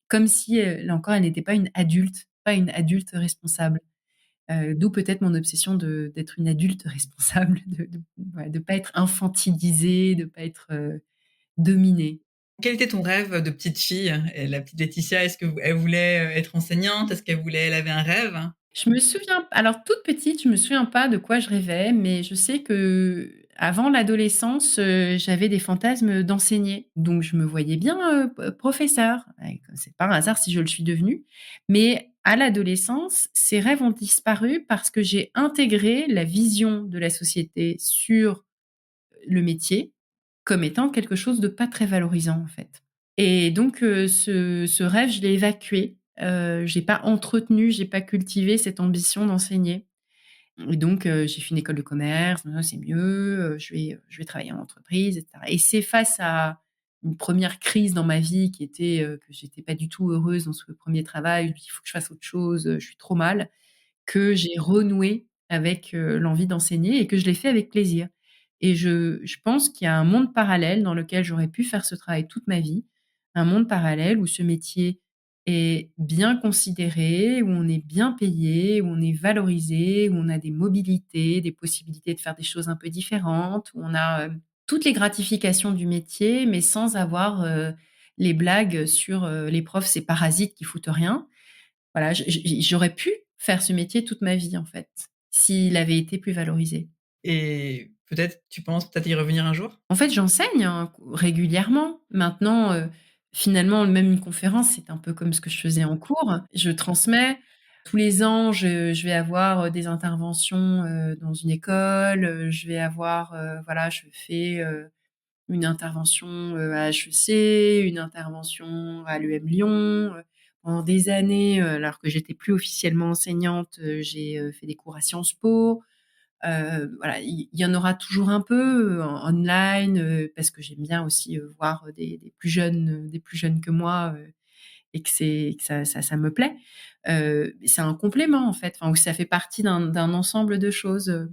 comme si, là encore, elle n'était pas une adulte responsable. D'où peut-être mon obsession d'être une adulte responsable, de pas être infantilisée, de pas être, dominée. Quel était ton rêve de petite fille? Et la petite Laetitia, est-ce qu'elle voulait, être enseignante? Est-ce elle avait un rêve? Je me souviens alors toute petite, je me souviens pas de quoi je rêvais, mais je sais qu'avant l'adolescence, j'avais des fantasmes d'enseigner. Donc je me voyais bien, professeure, c'est pas un hasard si je le suis devenue. Mais à l'adolescence, ces rêves ont disparu parce que j'ai intégré la vision de la société sur le métier comme étant quelque chose de pas très valorisant, en fait. Et donc ce rêve, je l'ai évacué. J'ai pas entretenu, j'ai pas cultivé cette ambition d'enseigner. Et donc j'ai fait une école de commerce, c'est mieux, je vais travailler en entreprise et cetera. Et c'est face à une première crise dans ma vie qui était, que j'étais pas du tout heureuse dans ce premier travail, je me dis: «Il faut que je fasse autre chose, je suis trop mal», que j'ai renoué avec, l'envie d'enseigner et que je l'ai fait avec plaisir. Et je pense qu'il y a un monde parallèle dans lequel j'aurais pu faire ce travail toute ma vie, un monde parallèle où ce métier est bien considéré, où on est bien payé, où on est valorisé, où on a des mobilités, des possibilités de faire des choses un peu différentes, où on a, toutes les gratifications du métier, mais sans avoir, les blagues sur, les profs, c'est parasites qui foutent rien. Voilà, j'aurais pu faire ce métier toute ma vie, en fait, s'il avait été plus valorisé. Et peut-être tu penses peut-être y revenir un jour? En fait, j'enseigne, hein, régulièrement. Maintenant, finalement, même une conférence, c'est un peu comme ce que je faisais en cours. Je transmets. Tous les ans, je vais avoir, des interventions, dans une école, je vais avoir, voilà, je fais, une intervention, à HEC, une intervention à l'EM Lyon, pendant des années, alors que j'étais plus officiellement enseignante, j'ai, fait des cours à Sciences Po. Voilà, il y en aura toujours un peu, en online, parce que j'aime bien aussi, voir, des plus jeunes que moi, et que ça me plaît. C'est un complément en fait, enfin, où ça fait partie d'un ensemble de choses,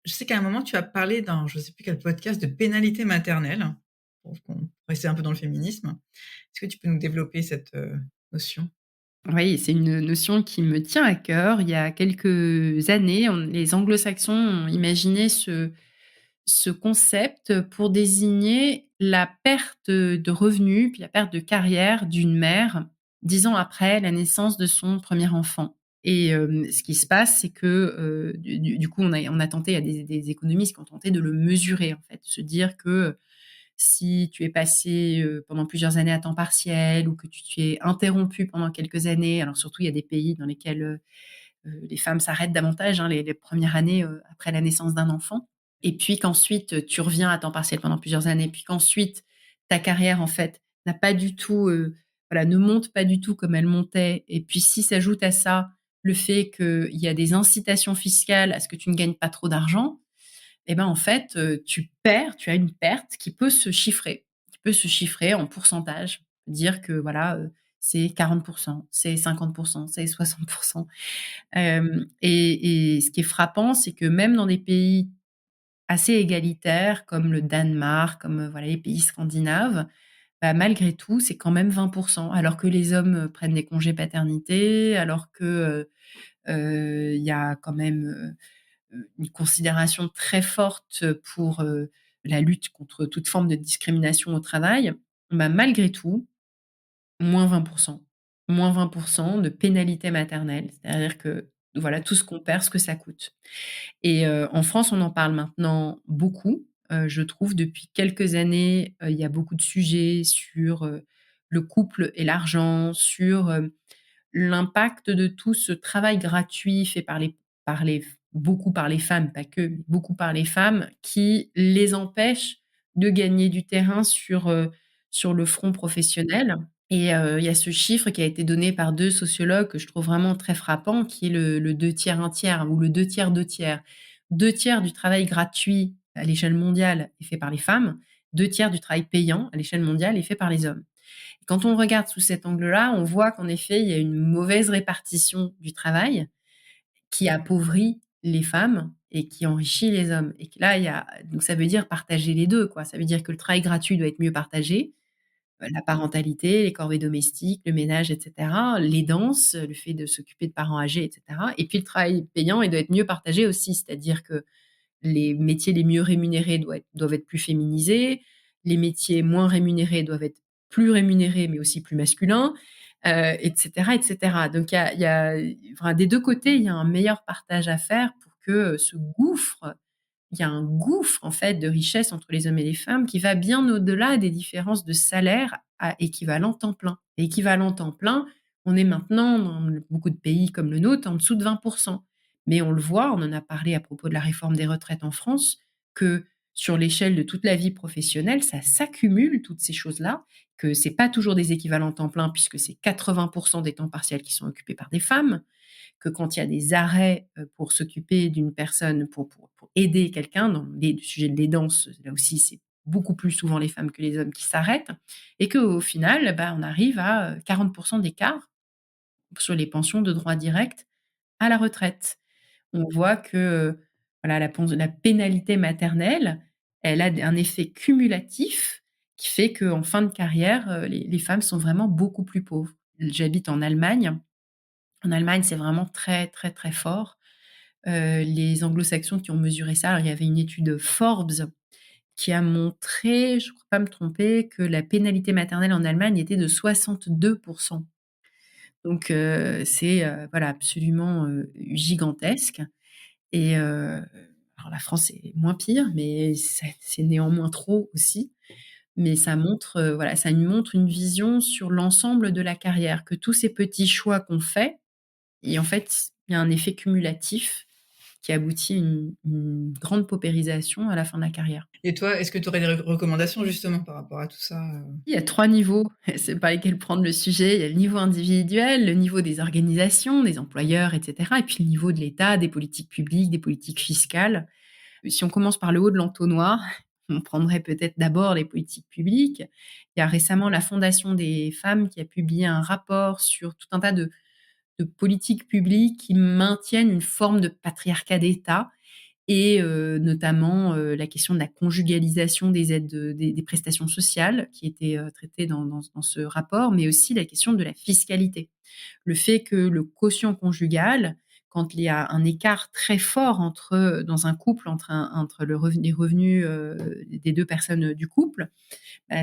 Je sais qu'à un moment, tu as parlé dans je sais plus quel podcast de pénalité maternelle, pour qu'on rester un peu dans le féminisme. Est-ce que tu peux nous développer cette, notion? Oui, c'est une notion qui me tient à cœur. Il y a quelques années, les anglo-saxons ont imaginé ce concept pour désigner la perte de revenus, puis la perte de carrière d'une mère 10 ans après la naissance de son premier enfant. Et ce qui se passe, c'est que, du coup, on a tenté, il y a des économistes qui ont tenté de le mesurer, en fait. Se dire que si tu es passé, pendant plusieurs années à temps partiel ou que tu t'es interrompu pendant quelques années, alors surtout il y a des pays dans lesquels, les femmes s'arrêtent davantage, hein, les 1res années, après la naissance d'un enfant, et puis qu'ensuite, tu reviens à temps partiel pendant plusieurs années, puis qu'ensuite ta carrière, en fait, n'a pas du tout, voilà, ne monte pas du tout comme elle montait, et puis si s'ajoute à ça le fait qu'il y a des incitations fiscales à ce que tu ne gagnes pas trop d'argent, et ben, en fait, tu as une perte qui peut se chiffrer en pourcentage. Dire que voilà, c'est 40, c'est 50, c'est 60. Et ce qui est frappant, c'est que même dans des pays assez égalitaires comme le Danemark, comme, voilà, les pays scandinaves, bah, malgré tout, c'est quand même 20, alors que les hommes, prennent des congés paternité, alors que, il y a quand même, une considération très forte pour, la lutte contre toute forme de discrimination au travail, bah, malgré tout, moins 20, moins 20 de pénalité maternelle. C'est-à-dire que, voilà, tout ce qu'on perd, ce que ça coûte. Et en France, on en parle maintenant beaucoup. Je trouve depuis quelques années, il y a beaucoup de sujets sur, le couple et l'argent, sur, l'impact de tout ce travail gratuit fait par les beaucoup par les femmes, pas que, mais beaucoup par les femmes, qui les empêche de gagner du terrain sur le front professionnel. Et il y a ce chiffre qui a été donné par 2 sociologues que je trouve vraiment très frappant, qui est le 2 tiers, 1 tiers ou le 2 tiers, 2 tiers. 2 tiers du travail gratuit à l'échelle mondiale est fait par les femmes, 2 tiers du travail payant à l'échelle mondiale est fait par les hommes. Quand on regarde sous cet angle-là, on voit qu'en effet, il y a une mauvaise répartition du travail qui appauvrit les femmes et qui enrichit les hommes. Et que là, il y a donc ça veut dire partager les 2, quoi. Ça veut dire que le travail gratuit doit être mieux partagé, la parentalité, les corvées domestiques, le ménage, et cetera, l'aidance, le fait de s'occuper de parents âgés, et cetera. Et puis le travail payant, il doit être mieux partagé aussi, c'est-à-dire que les métiers les mieux rémunérés doivent être plus féminisés, les métiers moins rémunérés doivent être plus rémunérés, mais aussi plus masculins, et cetera, et cetera. Donc il y a enfin, des 2 côtés, il y a un meilleur partage à faire pour que, ce gouffre il y a un gouffre, en fait, de richesse entre les hommes et les femmes qui va bien au-delà des différences de salaire à équivalent temps plein. Et équivalent temps plein, on est maintenant dans beaucoup de pays comme le nôtre en dessous de 20. Mais on le voit, on en a parlé à propos de la réforme des retraites en France, que sur l'échelle de toute la vie professionnelle, ça s'accumule toutes ces choses-là, que c'est pas toujours des équivalents temps plein puisque c'est 80 des temps partiels qui sont occupés par des femmes, que quand il y a des arrêts, pour s'occuper d'une personne, pour aider quelqu'un dans le sujet de l'aidance, là aussi, c'est beaucoup plus souvent les femmes que les hommes qui s'arrêtent, et qu'au final, bah, on arrive à, 40 d'écart sur les pensions de droit direct à la retraite. On voit que, voilà, la pénalité maternelle, elle a un effet cumulatif qui fait qu'en fin de carrière, les femmes sont vraiment beaucoup plus pauvres. J'habite en Allemagne. En Allemagne, c'est vraiment très, très, très fort. Les anglo-saxons qui ont mesuré ça, alors il y avait une étude Forbes qui a montré, je ne crois pas me tromper, que la pénalité maternelle en Allemagne était de 62. Donc c'est, voilà, absolument, gigantesque. Et alors la France est moins pire, mais c'est néanmoins trop aussi. Mais ça montre, voilà, ça nous montre une vision sur l'ensemble de la carrière, que tous ces petits choix qu'on fait, et en fait, il y a un effet cumulatif qui aboutit à une grande paupérisation à la fin de la carrière. Et toi, est-ce que tu aurais des recommandations justement par rapport à tout ça? Il y a 3 niveaux, c'est par lesquels prendre le sujet. Il y a le niveau individuel, le niveau des organisations, des employeurs, et cetera, et puis le niveau de l'État, des politiques publiques, des politiques fiscales. Si on commence par le haut de l'entonnoir, on prendrait peut-être d'abord les politiques publiques. Il y a récemment la Fondation des femmes qui a publié un rapport sur tout un tas de politiques publiques qui maintiennent une forme de patriarcat d'État et notamment, la question de la conjugalisation des aides des prestations sociales qui était, traitée dans ce rapport, mais aussi la question de la fiscalité. Le fait que le quotient conjugal, quand il y a un écart très fort dans un couple entre les revenus, des 2 personnes, du couple,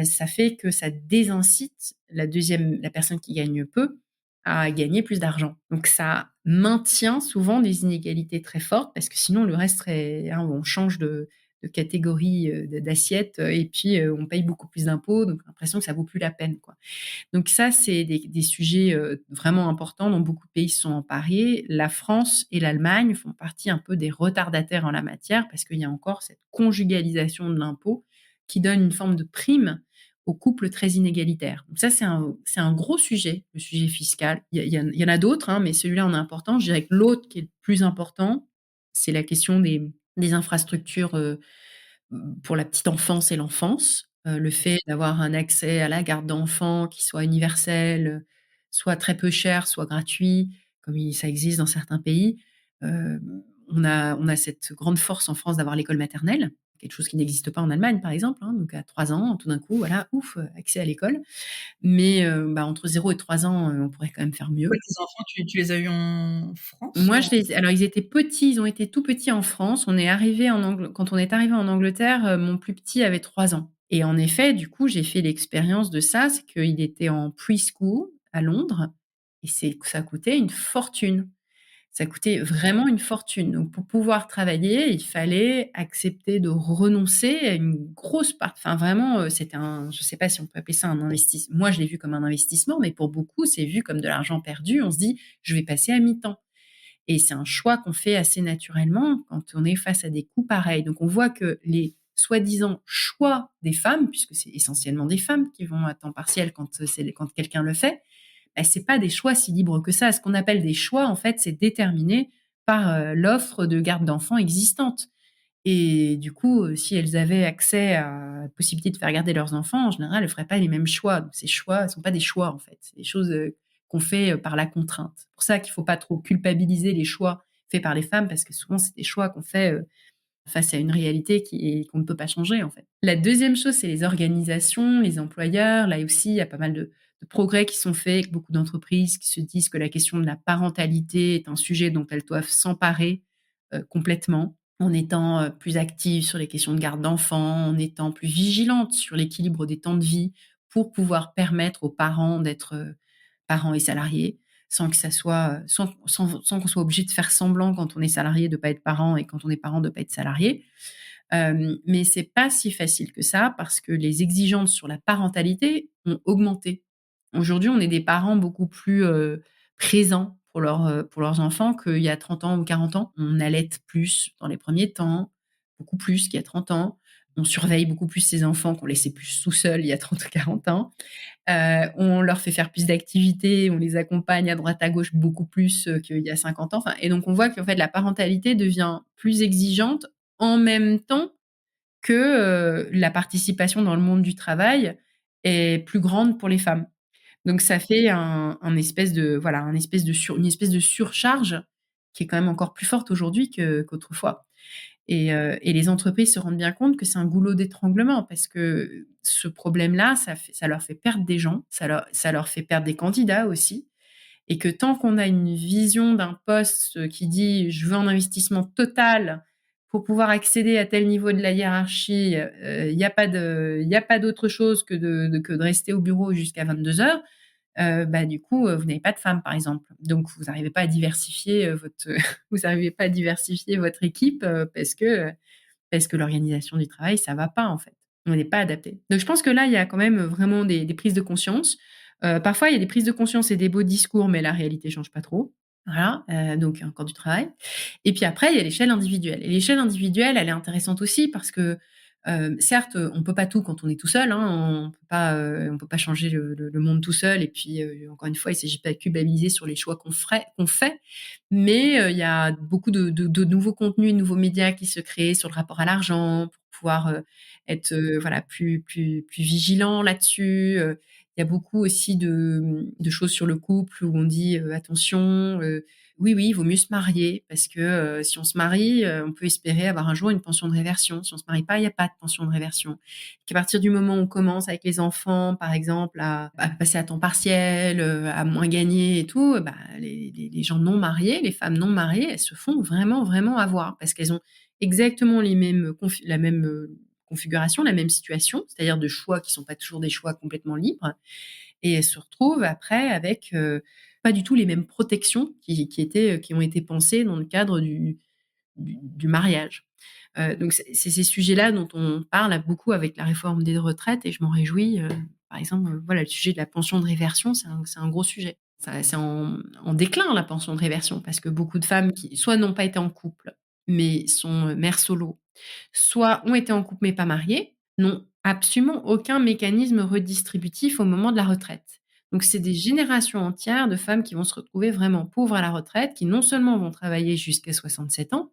ça fait que ça désincite la personne qui gagne peu à gagner plus d'argent. Donc ça maintient souvent des inégalités très fortes parce que sinon le reste serait, hein, on change de catégorie, d'assiette, et puis, on paye beaucoup plus d'impôts, donc l'impression que ça vaut plus la peine, quoi. Donc ça, c'est des sujets, vraiment importants dont beaucoup de pays se sont emparés. La France et l'Allemagne font partie un peu des retardataires en la matière parce qu'il y a encore cette conjugalisation de l'impôt qui donne une forme de prime aux couples très inégalitaires. Donc ça, c'est un gros sujet, le sujet fiscal. Il y en a d'autres, hein, mais celui-là en est important. Je dirais que l'autre qui est le plus important, c'est la question des infrastructures, pour la petite enfance et l'enfance. Le fait d'avoir un accès à la garde d'enfants qui soit universel, soit très peu cher, soit gratuit, comme ça existe dans certains pays. On a cette grande force en France d'avoir l'école maternelle, quelque chose qui n'existe pas en Allemagne, par exemple, hein. Donc à 3 ans, tout d'un coup, voilà, ouf, accès à l'école. Mais entre 0 et 3 ans, on pourrait quand même faire mieux. Toi, tes enfants, tu les as eus en France Moi, ou alors ils étaient petits, ils ont été tout petits en France. Quand on est arrivé en Angleterre, mon plus petit avait 3 ans. Et en effet, du coup, j'ai fait l'expérience de ça, c'est qu'il était en preschool à Londre et ça coûtait une fortune. Ça coûtait vraiment une fortune. Donc pour pouvoir travailler, il fallait accepter de renoncer à une grosse part, enfin vraiment, c'était je sais pas si on peut appeler ça un investissement. Moi, je l'ai vu comme un investissement, mais pour beaucoup, c'est vu comme de l'argent perdu. On se dit: «Je vais passer à mi-temps». Et c'est un choix qu'on fait assez naturellement quand on est face à des coûts pareils. Donc on voit que les soi-disant choix des femmes, puisque c'est essentiellement des femmes qui vont à temps partiel quand quelqu'un le fait, c'est pas des choix si libres que ça. Ce qu'on appelle des choix, en fait, c'est déterminé par l'offre de garde d'enfants existante. Et du coup, si elles avaient accès à la possibilité de faire garder leurs enfants, en général, elles feraient pas les mêmes choix. Donc ces choix ne sont pas des choix, en fait. C'est des choses, qu'on fait, par la contrainte. C'est pour ça qu'il faut pas trop culpabiliser les choix faits par les femmes parce que souvent, c'est des choix qu'on fait, face à une réalité qu'on ne peut pas changer, en fait. La deuxième chose, c'est les organisations, les employeurs. Là aussi, il y a pas mal de progrès qui sont faits, avec beaucoup d'entreprises qui se disent que la question de la parentalité est un sujet dont elles doivent s'emparer, complètement, en étant, plus actives sur les questions de garde d'enfants, en étant plus vigilantes sur l'équilibre des temps de vie pour pouvoir permettre aux parents d'être, parents et salariés, sans que ça soit, sans qu'on soit obligé de faire semblant quand on est salarié de pas être parent et quand on est parent de pas être salarié. Mais c'est pas si facile que ça parce que les exigences sur la parentalité ont augmenté. Aujourd'hui, on est des parents beaucoup plus, présents pour leurs enfants qu'il y a 30 ans ou 40 ans. On allaite plus dans les premiers temps, beaucoup plus qu'il y a 30 ans. On surveille beaucoup plus ses enfants qu'on laissait plus tout seuls il y a 30 ou 40 ans. On leur fait faire plus d'activités, on les accompagne à droite à gauche beaucoup plus, qu'il y a 50 ans. Enfin, et donc on voit qu'en fait la parentalité devient plus exigeante en même temps que, la participation dans le monde du travail est plus grande pour les femmes. Donc ça fait un espèce de voilà, une espèce de surcharge qui est quand même encore plus forte aujourd'hui qu'autrefois. Et les entreprises se rendent bien compte que c'est un goulot d'étranglement parce que ce problème-là, ça leur fait perdre des gens, ça leur fait perdre des candidats aussi et que tant qu'on a une vision d'un poste qui dit: «Je veux un investissement total pour pouvoir accéder à tel niveau de la hiérarchie, il y a pas d'autre chose que de rester au bureau jusqu'à 22:00», du coup, vous n'avez pas de femmes, par exemple. Donc vous n'arrivez pas à diversifier, vous n'arrivez pas à diversifier votre équipe, parce que l'organisation du travail, ça va pas, en fait. On n'est pas adapté. Donc je pense que là, il y a quand même vraiment des prises de conscience. Parfois, il y a des prises de conscience et des beaux discours, mais la réalité change pas trop. Voilà, donc encore du travail et puis après, il y a l'échelle individuelle et l'échelle individuelle, elle est intéressante aussi parce que, certes, on peut pas tout quand on est tout seul, hein, on peut pas changer le monde tout seul et puis, encore une fois, il s'agit pas de culpabiliser sur les choix qu'on fait, mais, il y a beaucoup de nouveaux contenus, de nouveaux médias qui se créent sur le rapport à l'argent pour pouvoir, être, voilà, plus vigilant là-dessus, il y a beaucoup aussi de choses sur le couple où on dit, «Attention, oui, oui, il vaut mieux se marier parce que, si on se marie, on peut espérer avoir un jour une pension de réversion. Si on se marie pas, il y a pas de pension de réversion». Qu'à partir du moment où on commence avec les enfants, par exemple, à passer à temps partiel, à moins gagner et tout, bah, les gens non mariés, les femmes non mariées, elles se font vraiment, vraiment avoir parce qu'elles ont exactement les mêmes la même, configuration, la même situation, c'est-à-dire de choix qui sont pas toujours des choix complètement libres et elles se retrouvent après avec, pas du tout les mêmes protections qui ont été pensées dans le cadre du mariage. Donc c'est ces sujets-là dont on parle beaucoup avec la réforme des retraites et je m'en réjouis, par exemple, voilà, le sujet de la pension de réversion, c'est un gros sujet. Ça c'est en déclin la pension de réversion parce que beaucoup de femmes qui soit n'ont pas été en couple, mais sont, mères solo, soit ont été en couple mais pas mariées, n'ont absolument aucun mécanisme redistributif au moment de la retraite. Donc c'est des générations entières de femmes qui vont se retrouver vraiment pauvres à la retraite, qui non seulement vont travailler jusqu'à 67 ans,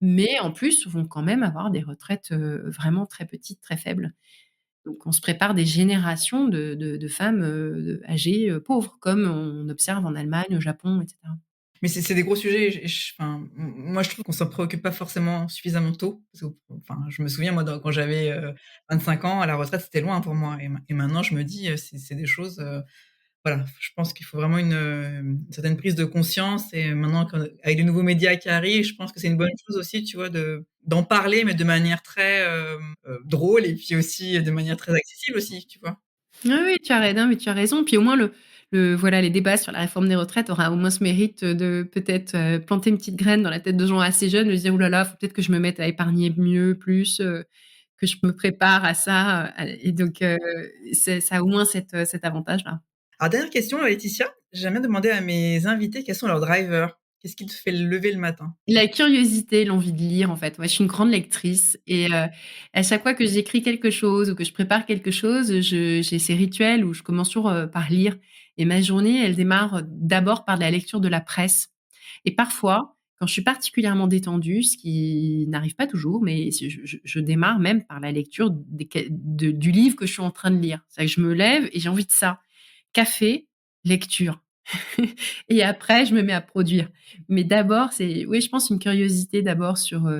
mais en plus vont quand même avoir des retraites, vraiment très petites, très faibles. Donc on se prépare des générations de femmes, âgées, pauvres, comme on observe en Allemagne, au Japon et cetera. Mais c'est des gros sujets enfin, moi je trouve qu'on s'en préoccupe pas forcément suffisamment tôt. Parce que, enfin, je me souviens moi quand j'avais 25 ans, à la retraite c'était loin pour moi et maintenant je me dis c'est des choses voilà, je pense qu'il faut vraiment une certaine prise de conscience et maintenant avec les nouveaux médias qui arrivent, je pense que c'est une bonne chose aussi, tu vois, d'en parler, mais de manière très drôle et puis aussi de manière très accessible aussi, tu vois. Oui, oui, non, mais tu as raison. Puis au moins voilà, les débats sur la réforme des retraites aura au moins ce mérite de peut-être, planter une petite graine dans la tête de gens assez jeunes, de se dire: «Ouh là là, faut peut-être que je me mette à épargner mieux, plus, que je me prépare à ça», et donc ça a au moins cet avantage-là. Alors dernière question, Laetitia, j'aime bien demander à mes invités quels sont leurs drivers. Qu'est-ce qui te fait lever le matin? La curiosité, l'envie de lire, en fait. Moi, je suis une grande lectrice et à chaque fois que j'écris quelque chose ou que je prépare quelque chose, j'ai ces rituels où je commence toujours, par lire et ma journée, elle démarre d'abord par de la lecture de la presse et parfois, quand je suis particulièrement détendue, ce qui n'arrive pas toujours, mais je démarre même par la lecture du livre que je suis en train de lire. C'est-à-dire que je me lève et j'ai envie de ça. Café, lecture. Et après, je me mets à produire. Mais d'abord, c'est oui, je pense une curiosité d'abord sur,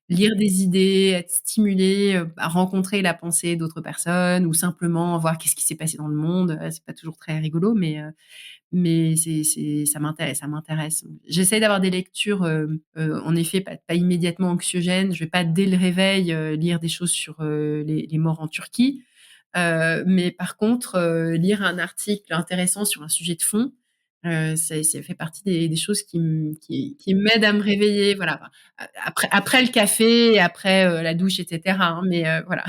lire des idées, être stimulé, à rencontrer la pensée d'autres personnes ou simplement voir qu'est-ce qui s'est passé dans le monde. C'est pas toujours très rigolo, mais c'est ça m'intéresse. J'essaie d'avoir des lectures, en effet, pas immédiatement anxiogènes. Je vais pas dès le réveil, lire des choses sur, les morts en Turquie. Mais par contre, lire un article intéressant sur un sujet de fond, ça fait partie des choses qui m'aident à me réveiller, voilà. Enfin, après le café et après, la douche et cetera, hein, mais voilà.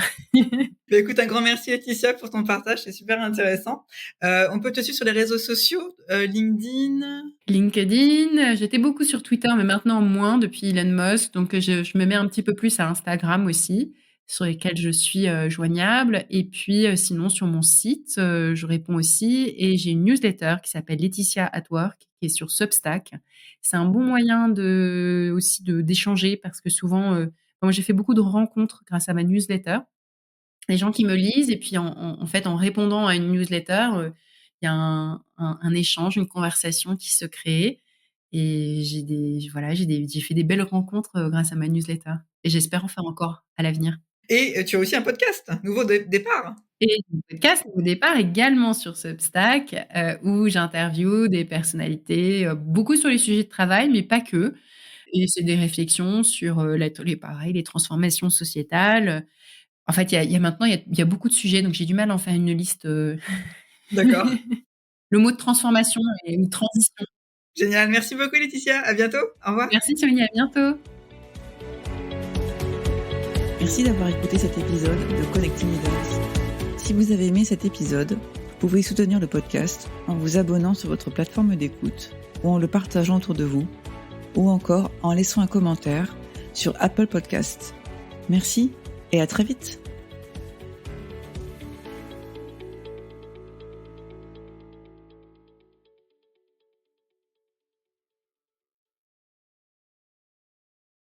Bah, écoute, un grand merci Laetitia pour ton partage, c'est super intéressant. On peut te suivre sur les réseaux sociaux, LinkedIn? LinkedIn, j'étais beaucoup sur Twitter, mais maintenant moins depuis Elon Musk, donc je me mets un petit peu plus à Instagram aussi, sur lesquels je suis, joignable et puis, sinon sur mon site, je réponds aussi et j'ai une newsletter qui s'appelle Laetitia at Work, qui est sur Substack. C'est un bon moyen aussi d'échanger parce que souvent, moi j'ai fait beaucoup de rencontres grâce à ma newsletter. Les gens qui me lisent et puis en fait, en répondant à une newsletter, il y a un échange, une conversation qui se crée et j'ai fait des belles rencontres, grâce à ma newsletter et j'espère en faire encore à l'avenir. Et tu as aussi un podcast, Nouveau départ? Et mon podcast au départ également sur Substack, où j'interviewe des personnalités, beaucoup sur les sujets de travail, mais pas que et c'est des réflexions sur, les transformations sociétales. En fait, il y a maintenant il y a beaucoup de sujets, donc j'ai du mal à en faire une liste, D'accord, Le mot de transformation ou transition. génial. Merci beaucoup Laetitia, à bientôt. Au revoir. Merci Sonia, à bientôt. Merci d'avoir écouté cet épisode de Connecting Leaders. Si vous avez aimé cet épisode, vous pouvez soutenir le podcast en vous abonnant sur votre plateforme d'écoute ou en le partageant autour de vous, ou encore en laissant un commentaire sur Apple Podcasts. Merci et à très vite.